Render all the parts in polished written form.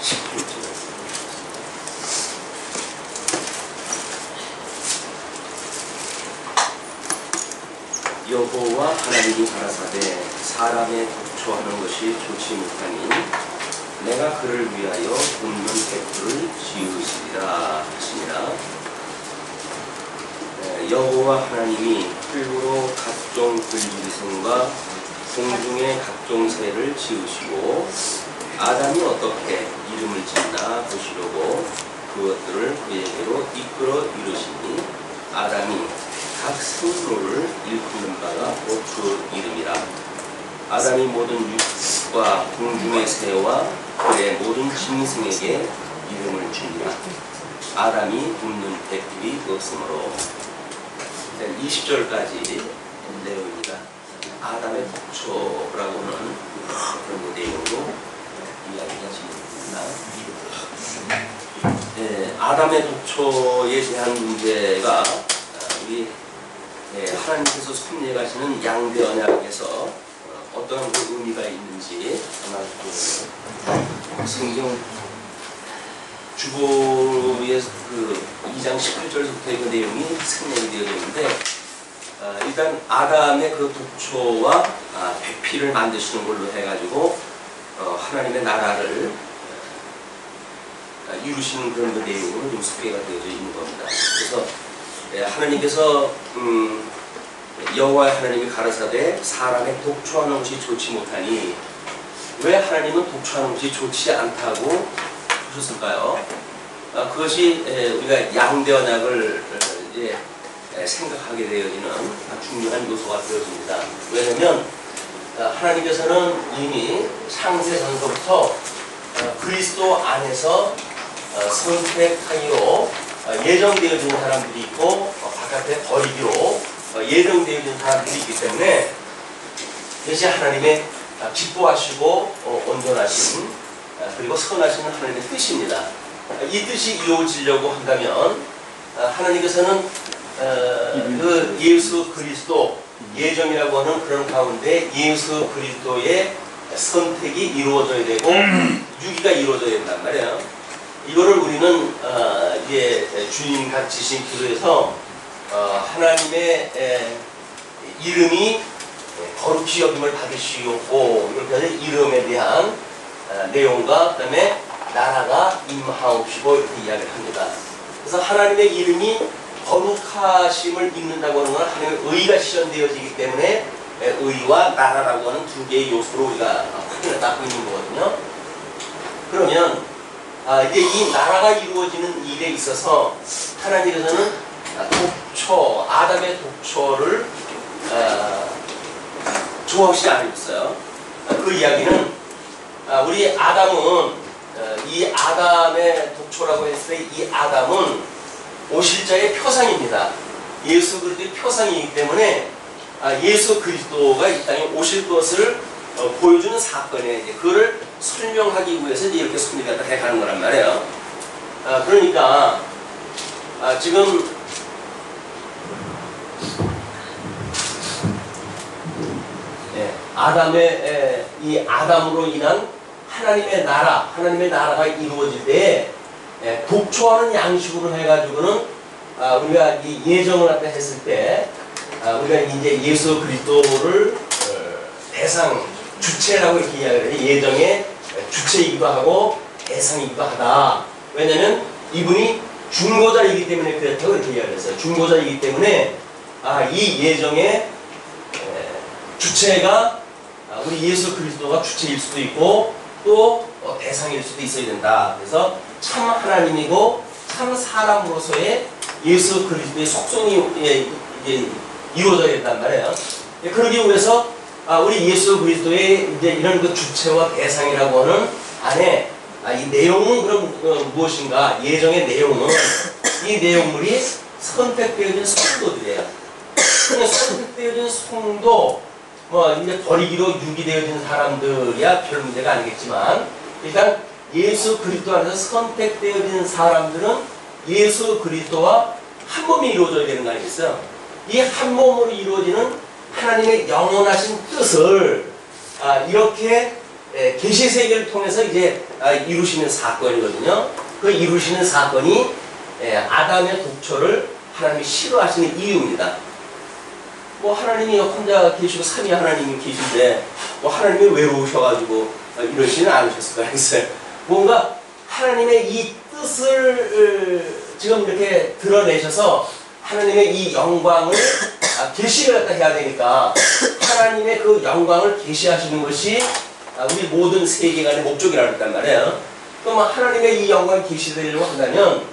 10절째. 여호와 하나님이 가라사대 사람의 독초하는 것이 좋지 못하니 내가 그를 위하여 굽는 백불을 지으시리라 하시니라. 여호와 하나님이 풀로 각종 들짐승과 공중의 각종 새를 지으시고 아담이 어떻게 이름을 짓나 보시려고 그것들을 그에게로 이끌어 이르시니 아담이 각 생물을 일컫는 바가 곧 그 이름이라. 아담이 모든 육과 공중의 새와 그의 모든 짐승에게 이름을 주니라. 아담이 굽는 백불이 없으므로. 20절까지 내용입니다. 아담의 독초라고 하는 그런 내용으로 이야기가 진행됩니다. 아담의 독초에 대한 문제가 우리 하나님께서 섭리하시는 양대 언약에서 어떤 그 의미가 있는지 아마 그 성경 주보의 그 2장 18절부터의 그 내용이 생략이 되어 있는데 일단 아담의 그 독초와 백피를 만드시는 걸로 해가지고 하나님의 나라를 이루시는 그런 그 내용으로 좀 소개가 되어져 있는 겁니다. 그래서 하나님께서 여호와 하나님이 가라사대 사람의 독초하는 것이 좋지 못하니 왜 하나님은 독초하는 것이 좋지 않다고 하셨을까요? 그것이 우리가 양대 언약을 생각하게 되어지는 중요한 요소가 되어집니다. 왜냐하면 하나님께서는 이미 창세 전서부터 그리스도 안에서 선택하기로 예정되어진 사람들이 있고 바깥에 버리기로 예정되어진 사람들이 있기 때문에 이것이 하나님의 기뻐하시고 온전하신 그리고 선하신 하나님의 뜻입니다. 이 뜻이 이루어지려고 한다면 하나님께서는 그 예수 그리스도 예정이라고 하는 그런 가운데 예수 그리스도의 선택이 이루어져야 되고 유기가 이루어져야 된단 말이에요. 이거를 우리는 이제 주님 가르치신 기도에서 하나님의 이름이 거룩히 여김을 받으시옵고 이렇게 해서 이름에 대한 내용과 그 다음에 나라가 임하옵시고 이렇게 이야기를 합니다. 그래서 하나님의 이름이 거룩하심을 입는다고 하는 건 하나님의 의가 실현되어지기 때문에 의와 나라라고 하는 두 개의 요소로 우리가 확인을 갖고 있는 거거든요. 그러면 이제 이 나라가 이루어지는 일에 있어서 하나님께서는 독초, 아담의 독초를 좋아하시지 않으셨어요. 그 이야기는 우리 아담은 이 아담의 독초라고 했을 때 이 아담은 오실 자의 표상입니다. 예수 그리스도의 표상이기 때문에 예수 그리스도가 이 땅에 오실 것을 보여주는 사건에 이제 그거를 설명하기 위해서 이제 이렇게 섭리가 해가는 거란 말이에요. 그러니까 지금 아담의 이 아담으로 인한 하나님의 나라가 이루어질 때 독초하는 양식으로 해가지고는 우리가 이 예정을 갖다 했을 때 우리가 이제 예수 그리스도를 대상 주체라고 이렇게 이야기를 해요. 예정의 주체이기도 하고 대상이기도 하다. 왜냐하면 이분이 중보자이기 때문에 그렇다고 이렇게 이야기를 했어요. 중보자이기 때문에 이 예정의 주체가 우리 예수 그리스도가 주체일 수도 있고 또 대상일 수도 있어야 된다. 그래서 참 하나님이고 참 사람으로서의 예수 그리스도의 속성이 이루어져야 된단 말이에요. 그러기 위해서 우리 예수 그리스도의 이제 이런 그 주체와 대상이라고 하는 안에 이 내용은 그럼 무엇인가? 예정의 내용은 이 내용물이 선택되어진 성도들이에요. 선택되어진 성도 이제 버리기로 유기되어진 사람들이야 별 문제가 아니겠지만 일단 예수 그리스도 안에서 선택되어진 사람들은 예수 그리스도와 한 몸이 이루어져야 되는 거 아니겠어요? 이 한 몸으로 이루어지는 하나님의 영원하신 뜻을 이렇게 계시 세계를 통해서 이제 이루시는 사건이거든요. 그 이루시는 사건이 아담의 독초를 하나님이 싫어하시는 이유입니다. 뭐 하나님이 혼자 계시고 삼위 하나님이 계신데 뭐 하나님이 외로우셔가지고 이러시는 않으셨을 거 아니겠어요. 뭔가 하나님의 이 뜻을 지금 이렇게 드러내셔서 하나님의 이 영광을 계시를 갖다 해야 되니까 하나님의 그 영광을 계시하시는 것이 우리 모든 세계관의 목적이라고 했단 말이에요. 그럼 하나님의 이 영광을 계시되려고 한다면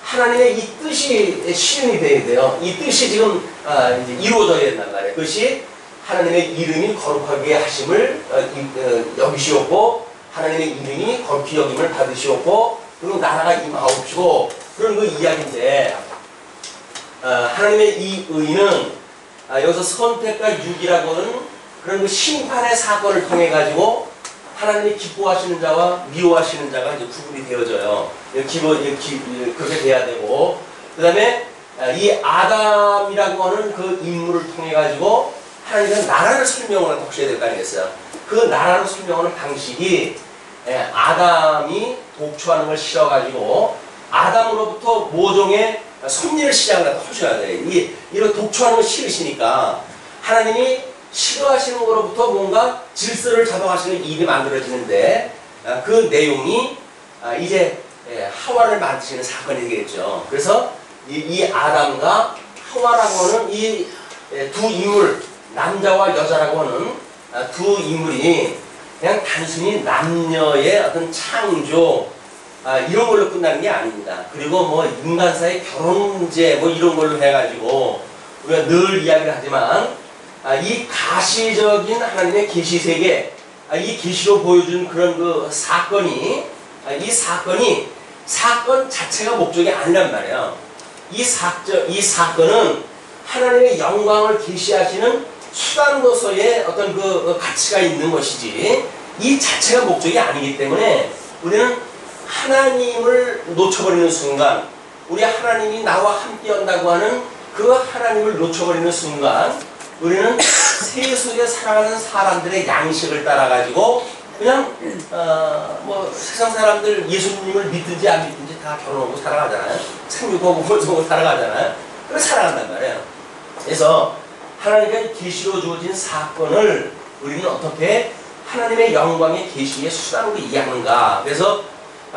하나님의 이 뜻이 실현이 돼야 돼요. 이 뜻이 지금 이제 이루어져야 된단 말이에요. 그것이 하나님의 이름이 거룩하게 하심을 여기시옵고 하나님의 이름이 거룩히 여김을 받으시옵고 그리고 나라가 임하옵시고 그런 그 이야기인데 하나님의 이 의는 여기서 선택과 유기라고는 그런 그 심판의 사건을 통해 가지고 하나님이 기뻐하시는 자와 미워하시는 자가 이제 구분이 되어져요. 그렇게 돼야 되고, 그 다음에 이 아담이라고 하는 그 인물을 통해 가지고 하나님께서 나라를 설명을 하셔야 될 거 아니겠어요? 그 나라를 설명하는 방식이 아담이 독초하는 걸 싫어가지고 아담으로부터 모종의 섭리를 시작을 하셔야 돼요. 이런 독초하는 걸 싫으시니까 하나님이 싫어하시는 것으로부터 뭔가 질서를 잡아가시는 일이 만들어지는데 그 내용이 이제 하와를 만드시는 사건이 되겠죠. 그래서 이 아담과 하와라고 하는 이 두 인물, 남자와 여자라고 하는 두 인물이 그냥 단순히 남녀의 어떤 창조 이런 걸로 끝나는 게 아닙니다. 그리고 뭐 인간 사이 결혼 문제 뭐 이런 걸로 해가지고 우리가 늘 이야기를 하지만 이 가시적인 하나님의 계시 세계, 이 계시로 보여준 그런 그 사건이 이 사건 자체가 목적이 아니란 말이에요. 이 사건은 하나님의 영광을 계시하시는 수단으로서의 어떤 그 가치가 있는 것이지 이 자체가 목적이 아니기 때문에 우리는 하나님을 놓쳐버리는 순간, 우리 하나님이 나와 함께 한다고 하는 그 하나님을 놓쳐버리는 순간 우리는 세속에 살아가는 사람들의 양식을 따라가지고 그냥 뭐 세상 사람들 예수님을 믿든지 안 믿든지 다 결혼하고 살아가잖아요. 생육하고 혼성하고 살아가잖아요. 그렇게 살아간단 말이에요. 그래서 하나님의 계시로 주어진 사건을 우리는 어떻게 하나님의 영광의 계시의 수단으로 이해하는가. 그래서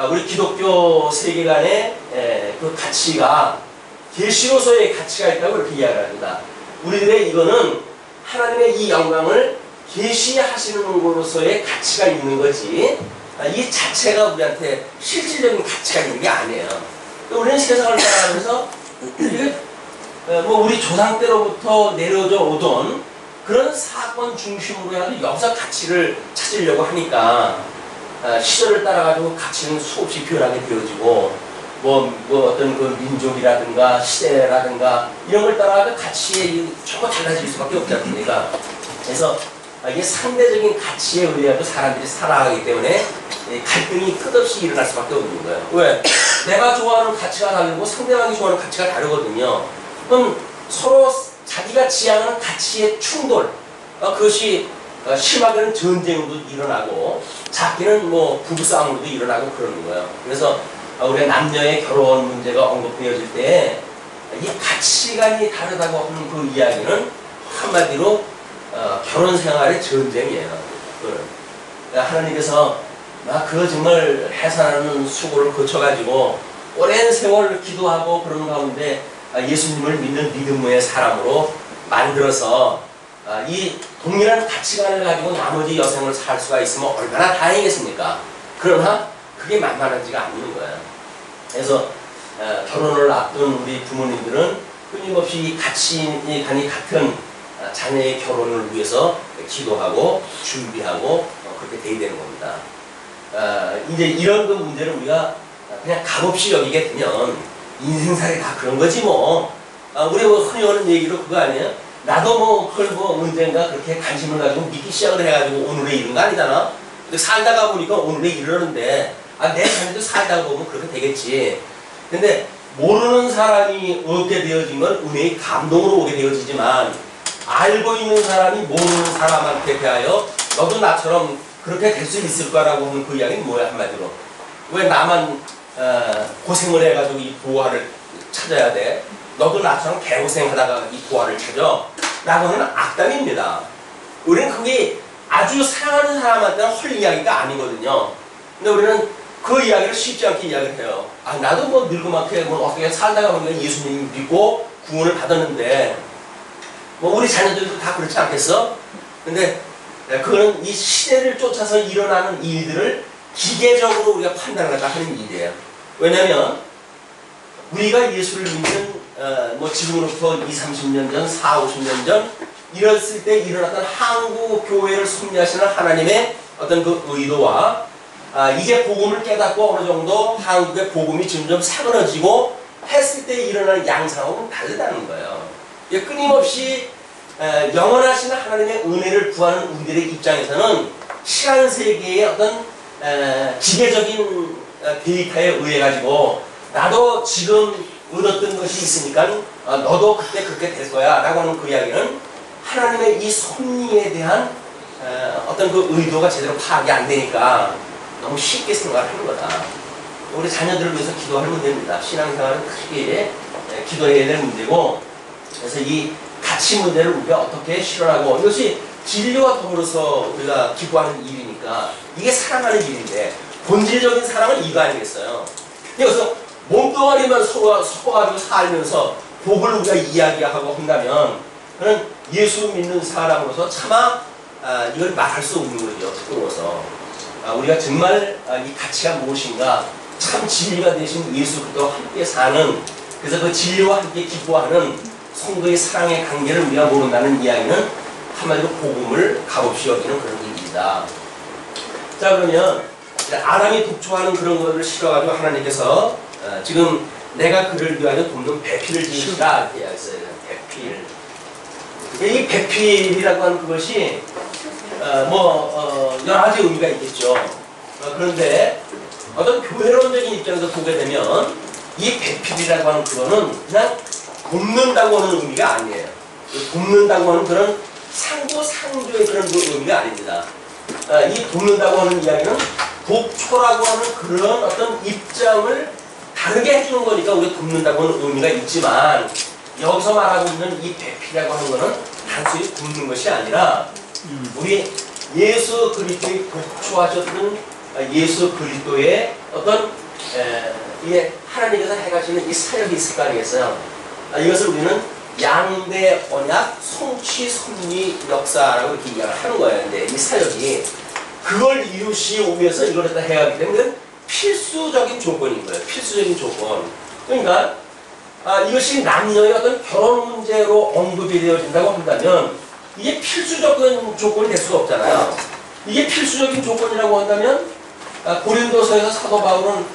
우리 기독교 세계관의 그 가치가 계시로서의 가치가 있다고 이렇게 이야기를 합니다. 우리들의 이거는 하나님의 이 영광을 계시하시는 것으로서의 가치가 있는 거지 이 자체가 우리한테 실질적인 가치가 있는 게 아니에요. 우리는 세상을 살아가면서 뭐 우리 조상 때로부터 내려져 오던 그런 사건 중심으로 해서 역사 가치를 찾으려고 하니까 시절을 따라가지고 가치는 수없이 변하게 되어지고 뭐 어떤 그 민족이라든가 시대라든가 이런 걸 따라가서 가치에 전부 달라질 수밖에 없지 않습니까? 그래서 이게 상대적인 가치에 의해서 사람들이 살아가기 때문에 갈등이 끝없이 일어날 수밖에 없는 거예요. 왜? 내가 좋아하는 가치가 다르고 상대방이 좋아하는 가치가 다르거든요. 그럼 서로 자기가 지향하는 가치의 충돌, 그것이 심하게는 전쟁도 일어나고 작게는 뭐 부부싸움도 일어나고 그러는 거예요. 그래서 우리가 남녀의 결혼 문제가 언급되어질 때 이 가치관이 다르다고 하는 그 이야기는 한마디로 결혼 생활의 전쟁이에요. 하나님께서 그 정말 해산하는 수고를 거쳐가지고 오랜 세월 기도하고 그런 가운데 예수님을 믿는 믿음의 사람으로 만들어서 이 동일한 가치관을 가지고 나머지 여생을 살 수가 있으면 얼마나 다행이겠습니까? 그러나 그게 만만하지가 않는 거예요. 그래서 결혼을 앞둔 우리 부모님들은 끊임없이 이 가치관이 같은 자녀의 결혼을 위해서 기도하고 준비하고 그렇게 돼야 되는 겁니다. 이제 이런 그 문제를 우리가 그냥 값없이 여기게 되면 인생살이 다 그런 거지 뭐. 우리 뭐 흔히 하는 얘기로 그거 아니에요? 나도 뭐 그걸 뭐 언젠가 그렇게 관심을 가지고 믿기 시작을 해가지고 오늘에 이른 거 아니잖아. 근데 살다가 보니까 오늘에 이르는데 내 자녀도 살다가 보면 그렇게 되겠지. 근데 모르는 사람이 얻게 되어지면 은혜의 감동으로 오게 되어지지만 알고 있는 사람이 모르는 사람한테 대하여 너도 나처럼 그렇게 될 수 있을까라고 하는 그 이야기는 뭐야 한마디로. 왜 나만 고생을 해가지고 이 보화를 찾아야 돼? 너도 나처럼 개고생하다가 이 보화를 찾아? 라고 하는 악담입니다. 우리는 그게 아주 사랑하는 사람한테는 헐 이야기가 아니거든요. 근데 우리는 그 이야기를 쉽지 않게 이야기를 해요. 아, 나도 뭐 늙고만게 뭐 어떻게 살다가 보니까 예수님 믿고 구원을 받았는데, 뭐 우리 자녀들도 다 그렇지 않겠어? 근데 그거는 이 시대를 쫓아서 일어나는 일들을 기계적으로 우리가 판단하려고 하는 일이에요. 왜냐면 우리가 예수를 믿는 뭐 지금으로부터 20, 30년 전, 40, 50년 전 이랬을 때 일어났던 한국 교회를 섭리하시는 하나님의 어떤 그 의도와 이제 복음을 깨닫고 어느 정도 한국의 복음이 점점 사그러지고 했을 때 일어나는 양상하고는 다르다는 거예요. 끊임없이 영원하신 하나님의 은혜를 구하는 우리들의 입장에서는 시간 세계의 어떤 기계적인 데이터에 의해 가지고 나도 지금 얻었던 것이 있으니까 너도 그때 그렇게 될 거야 라고 하는 그 이야기는 하나님의 이 섭리에 대한 어떤 그 의도가 제대로 파악이 안 되니까 너무 쉽게 생각하는 거다. 우리 자녀들을 위해서 기도하는 문제입니다. 신앙생활은 크게 기도해야 될 문제고, 그래서 이 가치 문제를 우리가 어떻게 실현하고, 이것이 진리와 더불어서 우리가 기도하는 일이니까 이게 사랑하는 일인데, 본질적인 사랑은 이거 아니겠어요? 여기서 몸뚱아리만 섞어가지고 살면서 복을 우리가 이야기하고 한다면 그는 예수 믿는 사람으로서 차마 이걸 말할 수 없는 거죠. 특별로서 우리가 정말 이 가치가 무엇인가, 참 진리가 되신 예수 그리스도와 함께 사는, 그래서 그 진리와 함께 기뻐하는 성도의 사랑의 관계를 우리가 모른다는 이야기는 한마디로 복음을 값없이 여기는 그런 일입니다. 자, 그러면 아람이 독초하는 그런 것을 실어가지고 하나님께서 지금 내가 그를 위하여 돕는 배필을 지으시라 이렇게 했어요. 배필. 이 배필이라고 하는 그것이 여러 가지 의미가 있겠죠. 그런데 어떤 교회론적인 입장에서 보게 되면 이 배필이라고 하는 그거는 그냥 돕는다고 하는 의미가 아니에요. 돕는다고 하는 그런 상부상조의 그런 의미가 아닙니다. 이 돕는다고 하는 이야기는 독초라고 하는 그런 어떤 입장을 다르게 해주는 거니까 우리가 돕는다고 하는 의미가 있지만, 여기서 말하고 있는 이 배필이라고 하는 거는 단순히 돕는 것이 아니라 우리 예수 그리스도의 독초하셨던 예수 그리스도의 어떤 이게 하나님께서 해가시는 이 사역이 있을 거 아니겠어요? 이것을 우리는 양대 언약 성취 섭리 역사라고 이렇게 이야기를 하는 거예요. 근데 이 사역이 그걸 이루시기 위해서 이걸 갖다 해야 하기 때문에 필수적인 조건인 거예요. 필수적인 조건. 그러니까 이것이 남녀의 어떤 결혼 문제로 언급이 되어진다고 한다면 이게 필수적인 조건이 될 수가 없잖아요. 이게 필수적인 조건이라고 한다면 고린도서에서 사도 바울은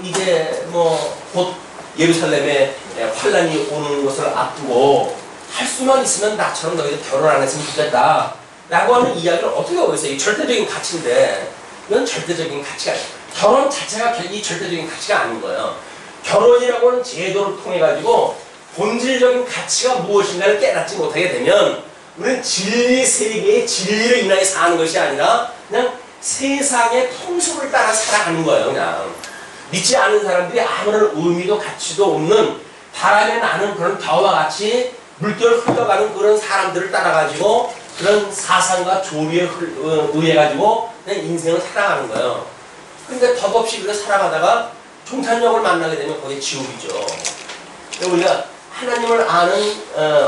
이제 곧 예루살렘에 환란이 오는 것을 앞두고 할 수만 있으면 나처럼 너희들 결혼 안 했으면 좋겠다 라고 하는 이야기를 어떻게 하고 있어요? 이 절대적인 가치인데 이건 절대적인 가치가 아니에요. 결혼 자체가 이 절대적인 가치가 아닌 거예요. 결혼이라고 하는 제도를 통해 가지고 본질적인 가치가 무엇인가를 깨닫지 못하게 되면 우리는 진리 세계의 진리를 인하여 사는 것이 아니라 그냥 세상의 통수를 따라 살아가는 거예요. 그냥 믿지 않는 사람들이 아무런 의미도 가치도 없는 바람에 나는 그런 겨와 같이 물결 흘러가는 그런 사람들을 따라가지고 그런 사상과 조리에 의해 가지고 그냥 인생을 살아가는 거예요. 근데 덧없이 그렇게 살아가다가 종탄역을 만나게 되면 거기 지옥이죠. 우리가 하나님을 아는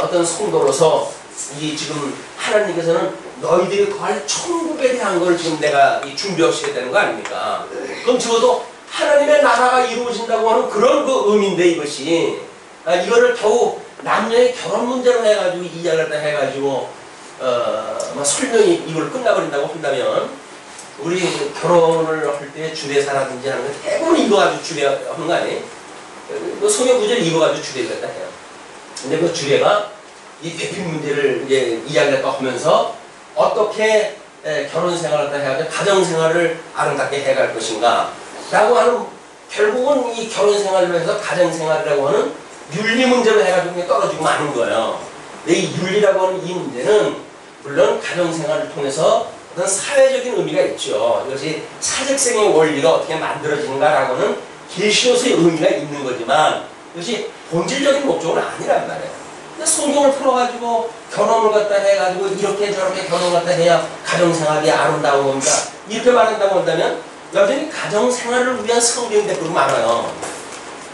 어떤 성도로서 이 지금 하나님께서는 너희들이 거할 천국에 대한 걸 지금 내가 준비하셔야 되는 거 아닙니까? 그럼 적어도 하나님의 나라가 이루어진다고 하는 그런 그 의미인데 이것이 이거를 겨우 남녀의 결혼 문제로 해가지고 이야기를 해가지고 설명이 이걸 끝나버린다고 한다면 우리 결혼을 할 때 주례사라든지 하는 거 대부분 이거 가지고 주례하는 거 아니에요? 성경 구절을 이거 가지고 주례를 갖다 해요. 근데 그 주례가 이 배필 문제를 이제 이야기를 하면서 어떻게 결혼 생활을 해가지고 가정 생활을 아름답게 해갈 것인가 라고 하는, 결국은 이 결혼 생활을 해서 가정 생활이라고 하는 윤리 문제로 해가지고 떨어지고 마는 거예요. 근데 이 윤리라고 하는 이 문제는 물론 가정 생활을 통해서 어떤 사회적인 의미가 있죠. 이것이 사직생의 원리가 어떻게 만들어지는가라고는 계시로서의 의미가 있는 거지만 이것이 본질적인 목적은 아니란 말이에요. 근데 성경을 풀어가지고 결혼을 갖다 해가지고 이렇게 저렇게 결혼을 갖다 해야 가정생활이 아름다운 겁니다. 이렇게 말한다고 한다면 여전히 가정생활을 위한 성경이 되고 많아요.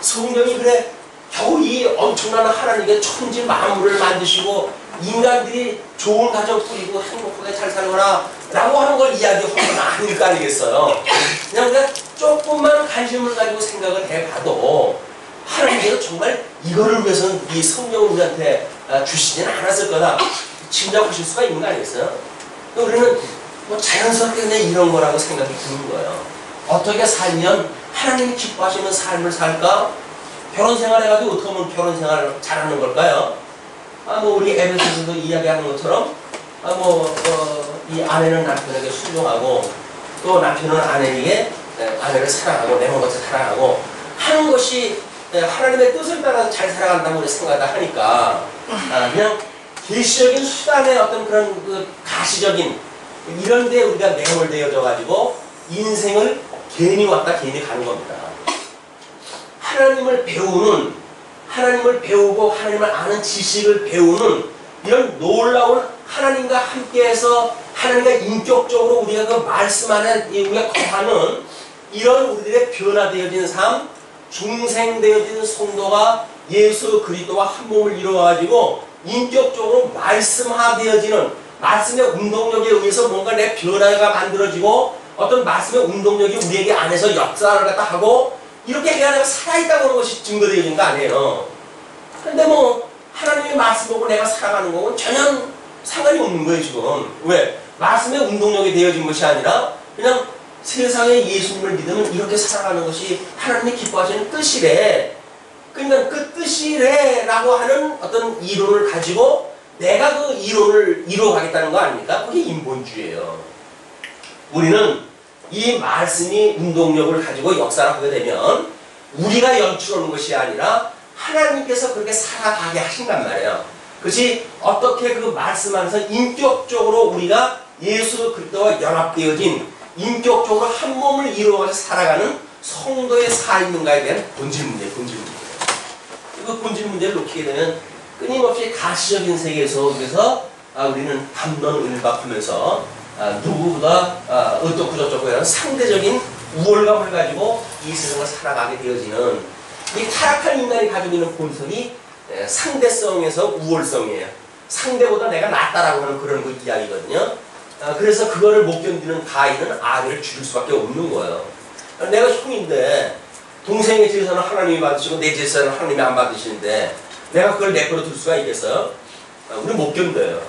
성경이 그래 겨우 이 엄청난 하나님의 천지 만물을 만드시고 인간들이 좋은 가정 꾸리고 행복하게 잘 살거나 라고 하는 걸 이야기하는 건 아닐 거 아니겠어요. 그냥 우리가 조금만 관심을 가지고 생각을 해봐도 하나님께서 정말 이거를 위해서는 이 성경을 우리한테 주시지는 않았을 거다 짐작하실 수가 있는 거 아니겠어요? 우리는 뭐 자연스럽게 그냥 이런 거라고 생각이 드는 거예요. 어떻게 살면 하나님이 기뻐하시는 삶을 살까? 결혼 생활 해가지고 어떻게 하면 결혼 생활을 잘하는 걸까요? 뭐 우리 에베소서도 이야기하는 것처럼 이 아내는 남편에게 순종하고 또 남편은 아내에게 아내를 사랑하고 내 몸같이 사랑하고 하는 것이 하나님의 뜻을 따라서 잘 살아간다고 우리 생각을 하니까 그냥 계시적인 수단의 어떤 그런 그 가시적인 이런 데 우리가 매몰되어져 가지고 인생을 괜히 왔다 괜히 가는 겁니다. 하나님을 배우고 하나님을 아는 지식을 배우는 이런 놀라운 하나님과 함께해서 하나님과 인격적으로 우리가 그 말씀 안에 우리가 거하는 이런 우리들의 변화되어진 삶, 중생되어진 성도가 예수 그리스도와 한 몸을 이루어가지고 인격적으로 말씀화되어지는 말씀의 운동력에 의해서 뭔가 내 변화가 만들어지고 어떤 말씀의 운동력이 우리에게 안에서 역사를 갖다 하고 이렇게 내 안에 살아있다고 하는 것이 증거되어진 거 아니에요. 근데 뭐 하나님의 말씀 보고 내가 살아가는 거는 전혀 상관이 없는 거예요 지금. 왜? 말씀의 운동력이 되어진 것이 아니라 그냥 세상에 예수님을 믿으면 이렇게 살아가는 것이 하나님이 기뻐하시는 뜻이래. 그러니까 그 뜻이래 라고 하는 어떤 이론을 가지고 내가 그 이론을 이루어가겠다는 거 아닙니까? 그게 인본주의예요. 우리는 이 말씀이 운동력을 가지고 역사를 하게 되면 우리가 연출하는 것이 아니라 하나님께서 그렇게 살아가게 하신단 말이에요. 그것이 어떻게 그 말씀 안에서 인격적으로 우리가 예수 그리스도와 연합되어진 인격적으로 한 몸을 이루어가서 살아가는 성도의 삶인가에 대한 본질 문제예요. 그 본질 문제를 놓치게 되면 끊임없이 가시적인 세계에서 그래서 우리는 담론을박하면서 누구보다 어떻고 저쩌고 이런 상대적인 우월감을 가지고 이 세상을 살아가게 되어지는 이 타락한 인간이 가지고 있는 본성이 상대성에서 우월성이에요. 상대보다 내가 낫다라고 하는 그런 그 이야기거든요. 그래서 그거를 못 견디는 가인은 아벨을 죽일 수밖에 없는 거예요. 내가 형인데 동생의 제사는 하나님이 받으시고 내 제사는 하나님이 안 받으시는데 내가 그걸 내버려 둘 수가 있겠어요? 우리 못 견뎌요.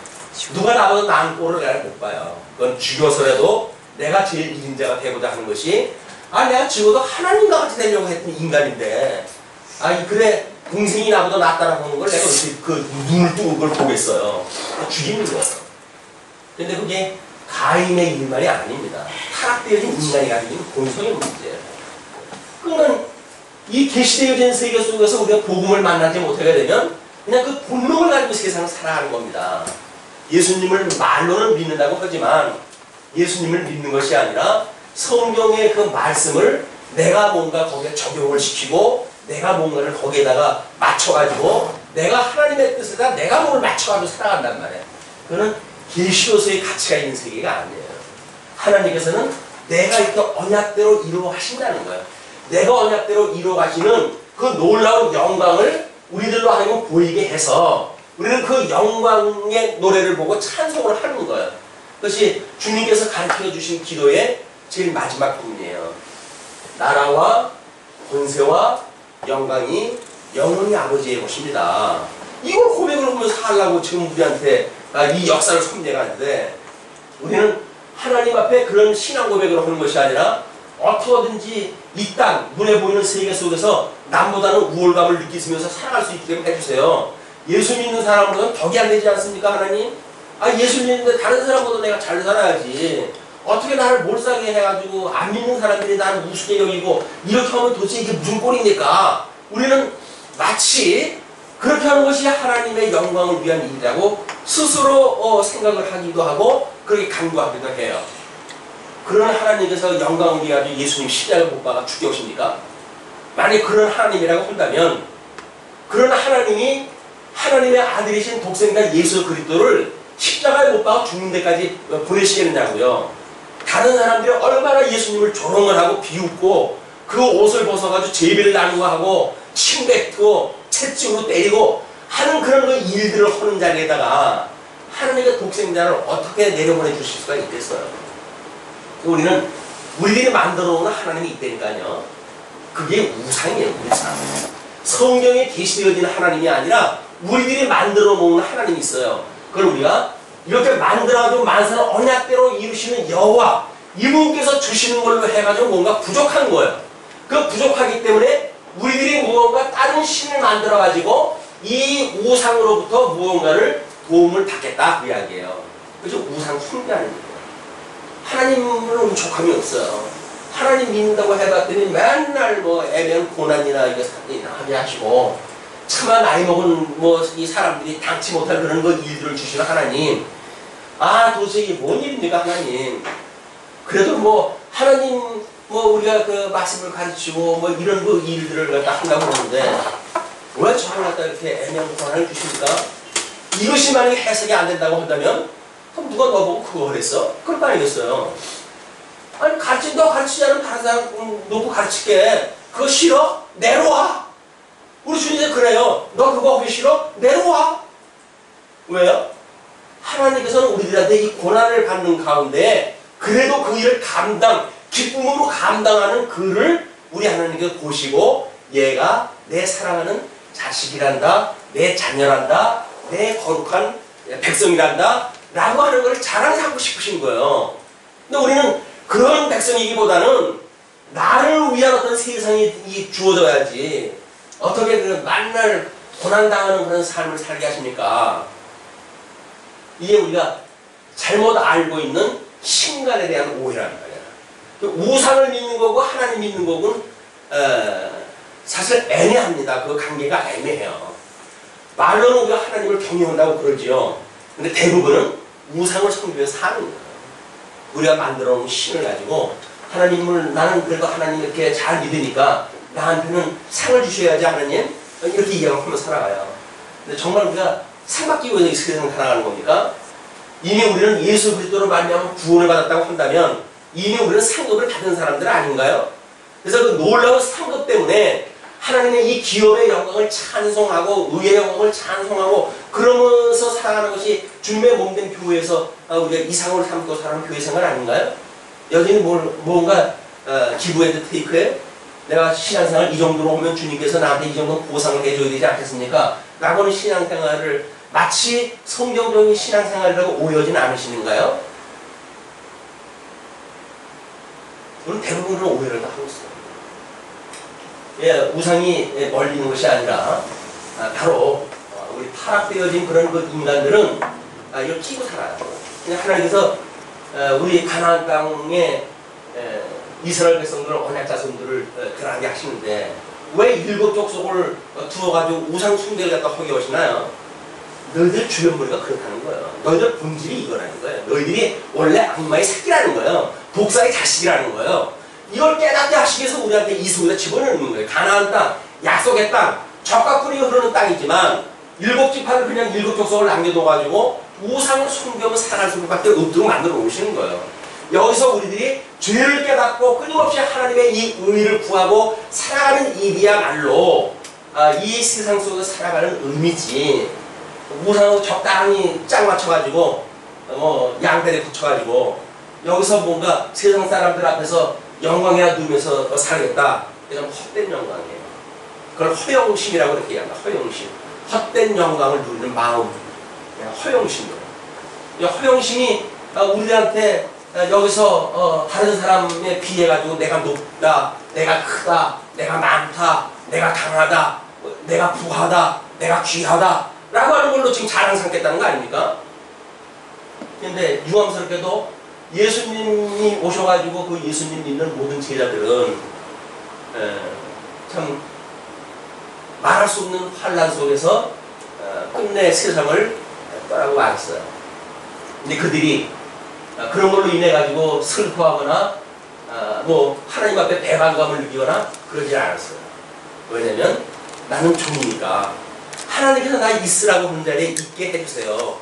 누가 나보다 나은 꼴을 내가 못 봐요. 그건 죽여서라도 내가 제일 이긴 자가 되고자 하는 것이 내가 죽어도 하나님과 같이 되려고 했던 인간인데 그래 동생이 나보다 낫다라고 하는 걸 내가 어떻게 그 눈을 뜨고 그걸 보겠어요. 죽이는 거예요. 근데 그게 가인의 일만이 아닙니다. 타락되어진 인간이 가지고 있는 본성의 문제예요. 그러면 이 계시되어진 세계 속에서 우리가 복음을 만나지 못하게 되면 그냥 그 본능을 가지고 세상을 살아가는 겁니다. 예수님을 말로는 믿는다고 하지만 예수님을 믿는 것이 아니라 성경의 그 말씀을 내가 뭔가 거기에 적용을 시키고 내가 뭔가를 거기에다가 맞춰가지고 내가 하나님의 뜻에다 내가 뭘 맞춰가지고 살아간단 말이에요. 그거는 계시로서의 가치가 있는 세계가 아니에요. 하나님께서는 내가 이렇게 언약대로 이루어 하신다는 거예요. 내가 언약대로 이루어 가시는 그 놀라운 영광을 우리들로 하여금 보이게 해서 우리는 그 영광의 노래를 보고 찬송을 하는 거예요. 그것이 주님께서 가르쳐 주신 기도의 제일 마지막 부분이에요. 나라와 권세와 영광이 영원히 아버지의 것입니다. 이걸 고백을 하면서 하려고 지금 우리한테 이 역사를 섭리해가는데 우리는 하나님 앞에 그런 신앙 고백을 하는 것이 아니라 어떻게든지 이 땅 눈에 보이는 세계 속에서 남보다는 우월감을 느끼면서 살아갈 수 있게 해주세요. 예수 믿는 사람으로는 덕이 안 되지 않습니까 하나님? 예수 믿는데 다른 사람보다 내가 잘 살아야지. 어떻게 나를 몰살게 해가지고 안 믿는 사람들이 나를 우습게 여기고 이렇게 하면 도대체 이게 무슨 꼴입니까? 우리는 마치 그렇게 하는 것이 하나님의 영광을 위한 일이라고 스스로 생각을 하기도 하고 그렇게 강구하기도 해요. 그런 하나님께서 영광을 위해 가지고 예수님 십자가를 못 박아 죽여오십니까? 만약 그런 하나님이라고 한다면 그런 하나님이 하나님의 아들이신 독생자 예수 그리스도를 십자가에 못 박아 죽는 데까지 보내시겠느냐고요. 다른 사람들이 얼마나 예수님을 조롱을 하고 비웃고 그 옷을 벗어가지고 제비를 나누고 하고 침뱉고 채찍으로 때리고 하는 그런 그 일들을 하는 자리에다가 하나님의 독생자를 어떻게 내려보내 주실 수가 있겠어요? 우리는 우리들이 만들어 놓은 하나님이 있다니까요. 그게 우상이에요. 우상. 성경에 계시되어진 하나님이 아니라 우리들이 만들어 놓은 하나님이 있어요. 그걸 우리가 이렇게 만들어가지고 만사를 언약대로 이루시는 여호와 이분께서 주시는 걸로 해가지고 뭔가 부족한 거예요. 그 부족하기 때문에 우리들이 무언가 다른 신을 만들어가지고 이 우상으로부터 무언가를 도움을 받겠다 그 이야기예요. 그래서 우상 숭배하는 거예요. 하나님은 음촉함이 없어요. 하나님 믿는다고 해봤더니 맨날 뭐 애매한 고난이나 이거 하게 하시고 차마 나이 먹은 뭐 이 사람들이 당치 못할 그런 거 일들을 주시는 하나님. 아 도대체 이게 뭔 일입니까 하나님. 그래도 뭐 하나님 뭐 우리가 그 말씀을 가르치고 뭐 이런 그 일들을 갖다 한다고 그러는데 왜 저를 갖다 이렇게 애매한 고난을 주십니까? 이것이 만약에 해석이 안 된다고 한다면 그럼 누가 너보고 그거 그랬어? 그럴 거 아니겠어요. 아니 너 가르치지 않으면 다른 사람 누구 가르칠게. 그거 싫어? 내려와. 우리 주님이 그래요. 너 그거 하기 싫어? 내려와. 왜요? 하나님께서는 우리들한테 이 고난을 받는 가운데 그래도 그 일을 기쁨으로 감당하는 그를 우리 하나님께서 보시고 얘가 내 사랑하는 자식이란다, 내 자녀란다, 내 거룩한 백성이란다 라고 하는 걸 자랑하고 싶으신 거예요. 근데 우리는 그런 백성이기보다는 나를 위한 어떤 세상이 주어져야지 어떻게 그 만날 고난당하는 그런 삶을 살게 하십니까? 이게 우리가 잘못 알고 있는 신간에 대한 오해라는 거예요. 우상을 믿는 거고 하나님 믿는 거고는 사실 애매합니다. 그 관계가 애매해요. 말로는 우리가 하나님을 경외한다고 그러지요. 근데 대부분은 우상을 섬기면서 사는 거예요. 우리가 만들어 놓은 신을 가지고 하나님을 나는 그래도 하나님 이렇게 잘 믿으니까 나한테는 상을 주셔야지 하나님 이렇게 이야기하며 살아가요. 근데 정말 우리가 상 받기 위해서 이 세상을 살아가는 겁니까? 이미 우리는 예수 그리스도로 말미암아 구원을 받았다고 한다면 이미 우리는 상급을 받은 사람들 아닌가요? 그래서 그 놀라운 상급 때문에 하나님의 이 기업의 영광을 찬송하고 의의 영광을 찬송하고 그러면서 살아가는 것이 주님의 몸된 교회에서 우리가 이상을 삼고 살아가는 교회 생활 아닌가요? 여전히 뭔가 기브 앤드 테이크에 내가 신앙생활 이 정도로 하면 주님께서 나한테 이 정도 보상을 해줘야 되지 않겠습니까? 라고 하는 신앙생활을 마치 성경적인 신앙생활이라고 오해하지는 않으시는가요? 우리는 대부분은 오해를 다 하고 있어요. 예, 우상이 멀리 있는 것이 아니라 바로 우리 타락되어진 그런 그 인간들은 이걸 끼고 살아요. 하나님께서 우리 가나안 땅에 이스라엘 백성들 언약 자손들을 그러하게 하시는데 왜 일곱 족속을 두어가지고 우상 숭배를 갖다 하게 하시나요? 너희들 주변머리가 그렇다는 거예요. 너희들 본질이 이거라는 거예요. 너희들이 원래 악마의 새끼라는 거예요. 독사의 자식이라는 거예요. 이걸 깨닫게 하시기 위해서 우리한테 이 속에다 집어넣는 거예요. 가나안 땅, 약속의 땅, 젖과 꿀이 흐르는 땅이지만 일곱 지파를 그냥 일곱 족속을 남겨둬가지고 우상을 숨겨면 살아갈 수밖에 없도록 만들어 놓으시는 거예요. 여기서 우리들이 죄를 깨닫고 끊임없이 하나님의 이 의를 구하고 살아가는 일이야말로 이 세상 속에서 살아가는 의미지. 우상하고 적당히 짝 맞춰가지고 양다리 붙여가지고 여기서 뭔가 세상 사람들 앞에서 영광이나 누리면서 살겠다. 이건 헛된 영광이에요. 그걸 허영심이라고 이렇게 얘기합니다. 허영심. 헛된 영광을 누리는 마음. 허영심이에요. 허영심이 우리한테 여기서 다른 사람에 비해가지고 내가 높다, 내가 크다, 내가 많다, 내가 강하다, 내가 부하다, 내가 귀하다 라고 하는 걸로 지금 자랑 삼겠다는 거 아닙니까? 근데 유감스럽게도 예수님이 오셔가지고 그 예수님 믿는 모든 제자들은 참 말할 수 없는 환란 속에서 끝내 세상을 떠나고 말았어요. 근데 그들이 그런 걸로 인해 가지고 슬퍼하거나 뭐 하나님 앞에 배반감을 느끼거나 그러지 않았어요. 왜냐면 나는 종이니까 하나님께서 나 있으라고 하는 자리에 있게 해주세요.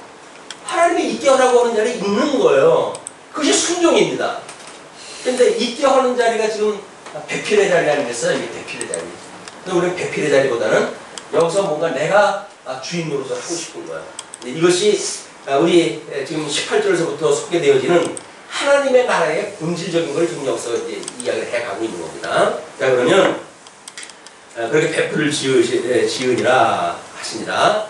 하나님이 있게 하라고 하는 자리에 있는 거예요. 그것이 순종입니다. 근데 있게 하는 자리가 지금 배필의 자리 아니겠어요? 이게 배필의 자리. 근데 우리는 배필의 자리보다는 여기서 뭔가 내가 주인으로서 하고 싶은 거예요. 이것이 우리 지금 18절에서부터 소개되어지는 하나님의 나라의 본질적인 걸 지금 여기서 이제 이야기를 해가고 있는 겁니다. 자, 그러면 그렇게 배필을 지으니라 하십니다.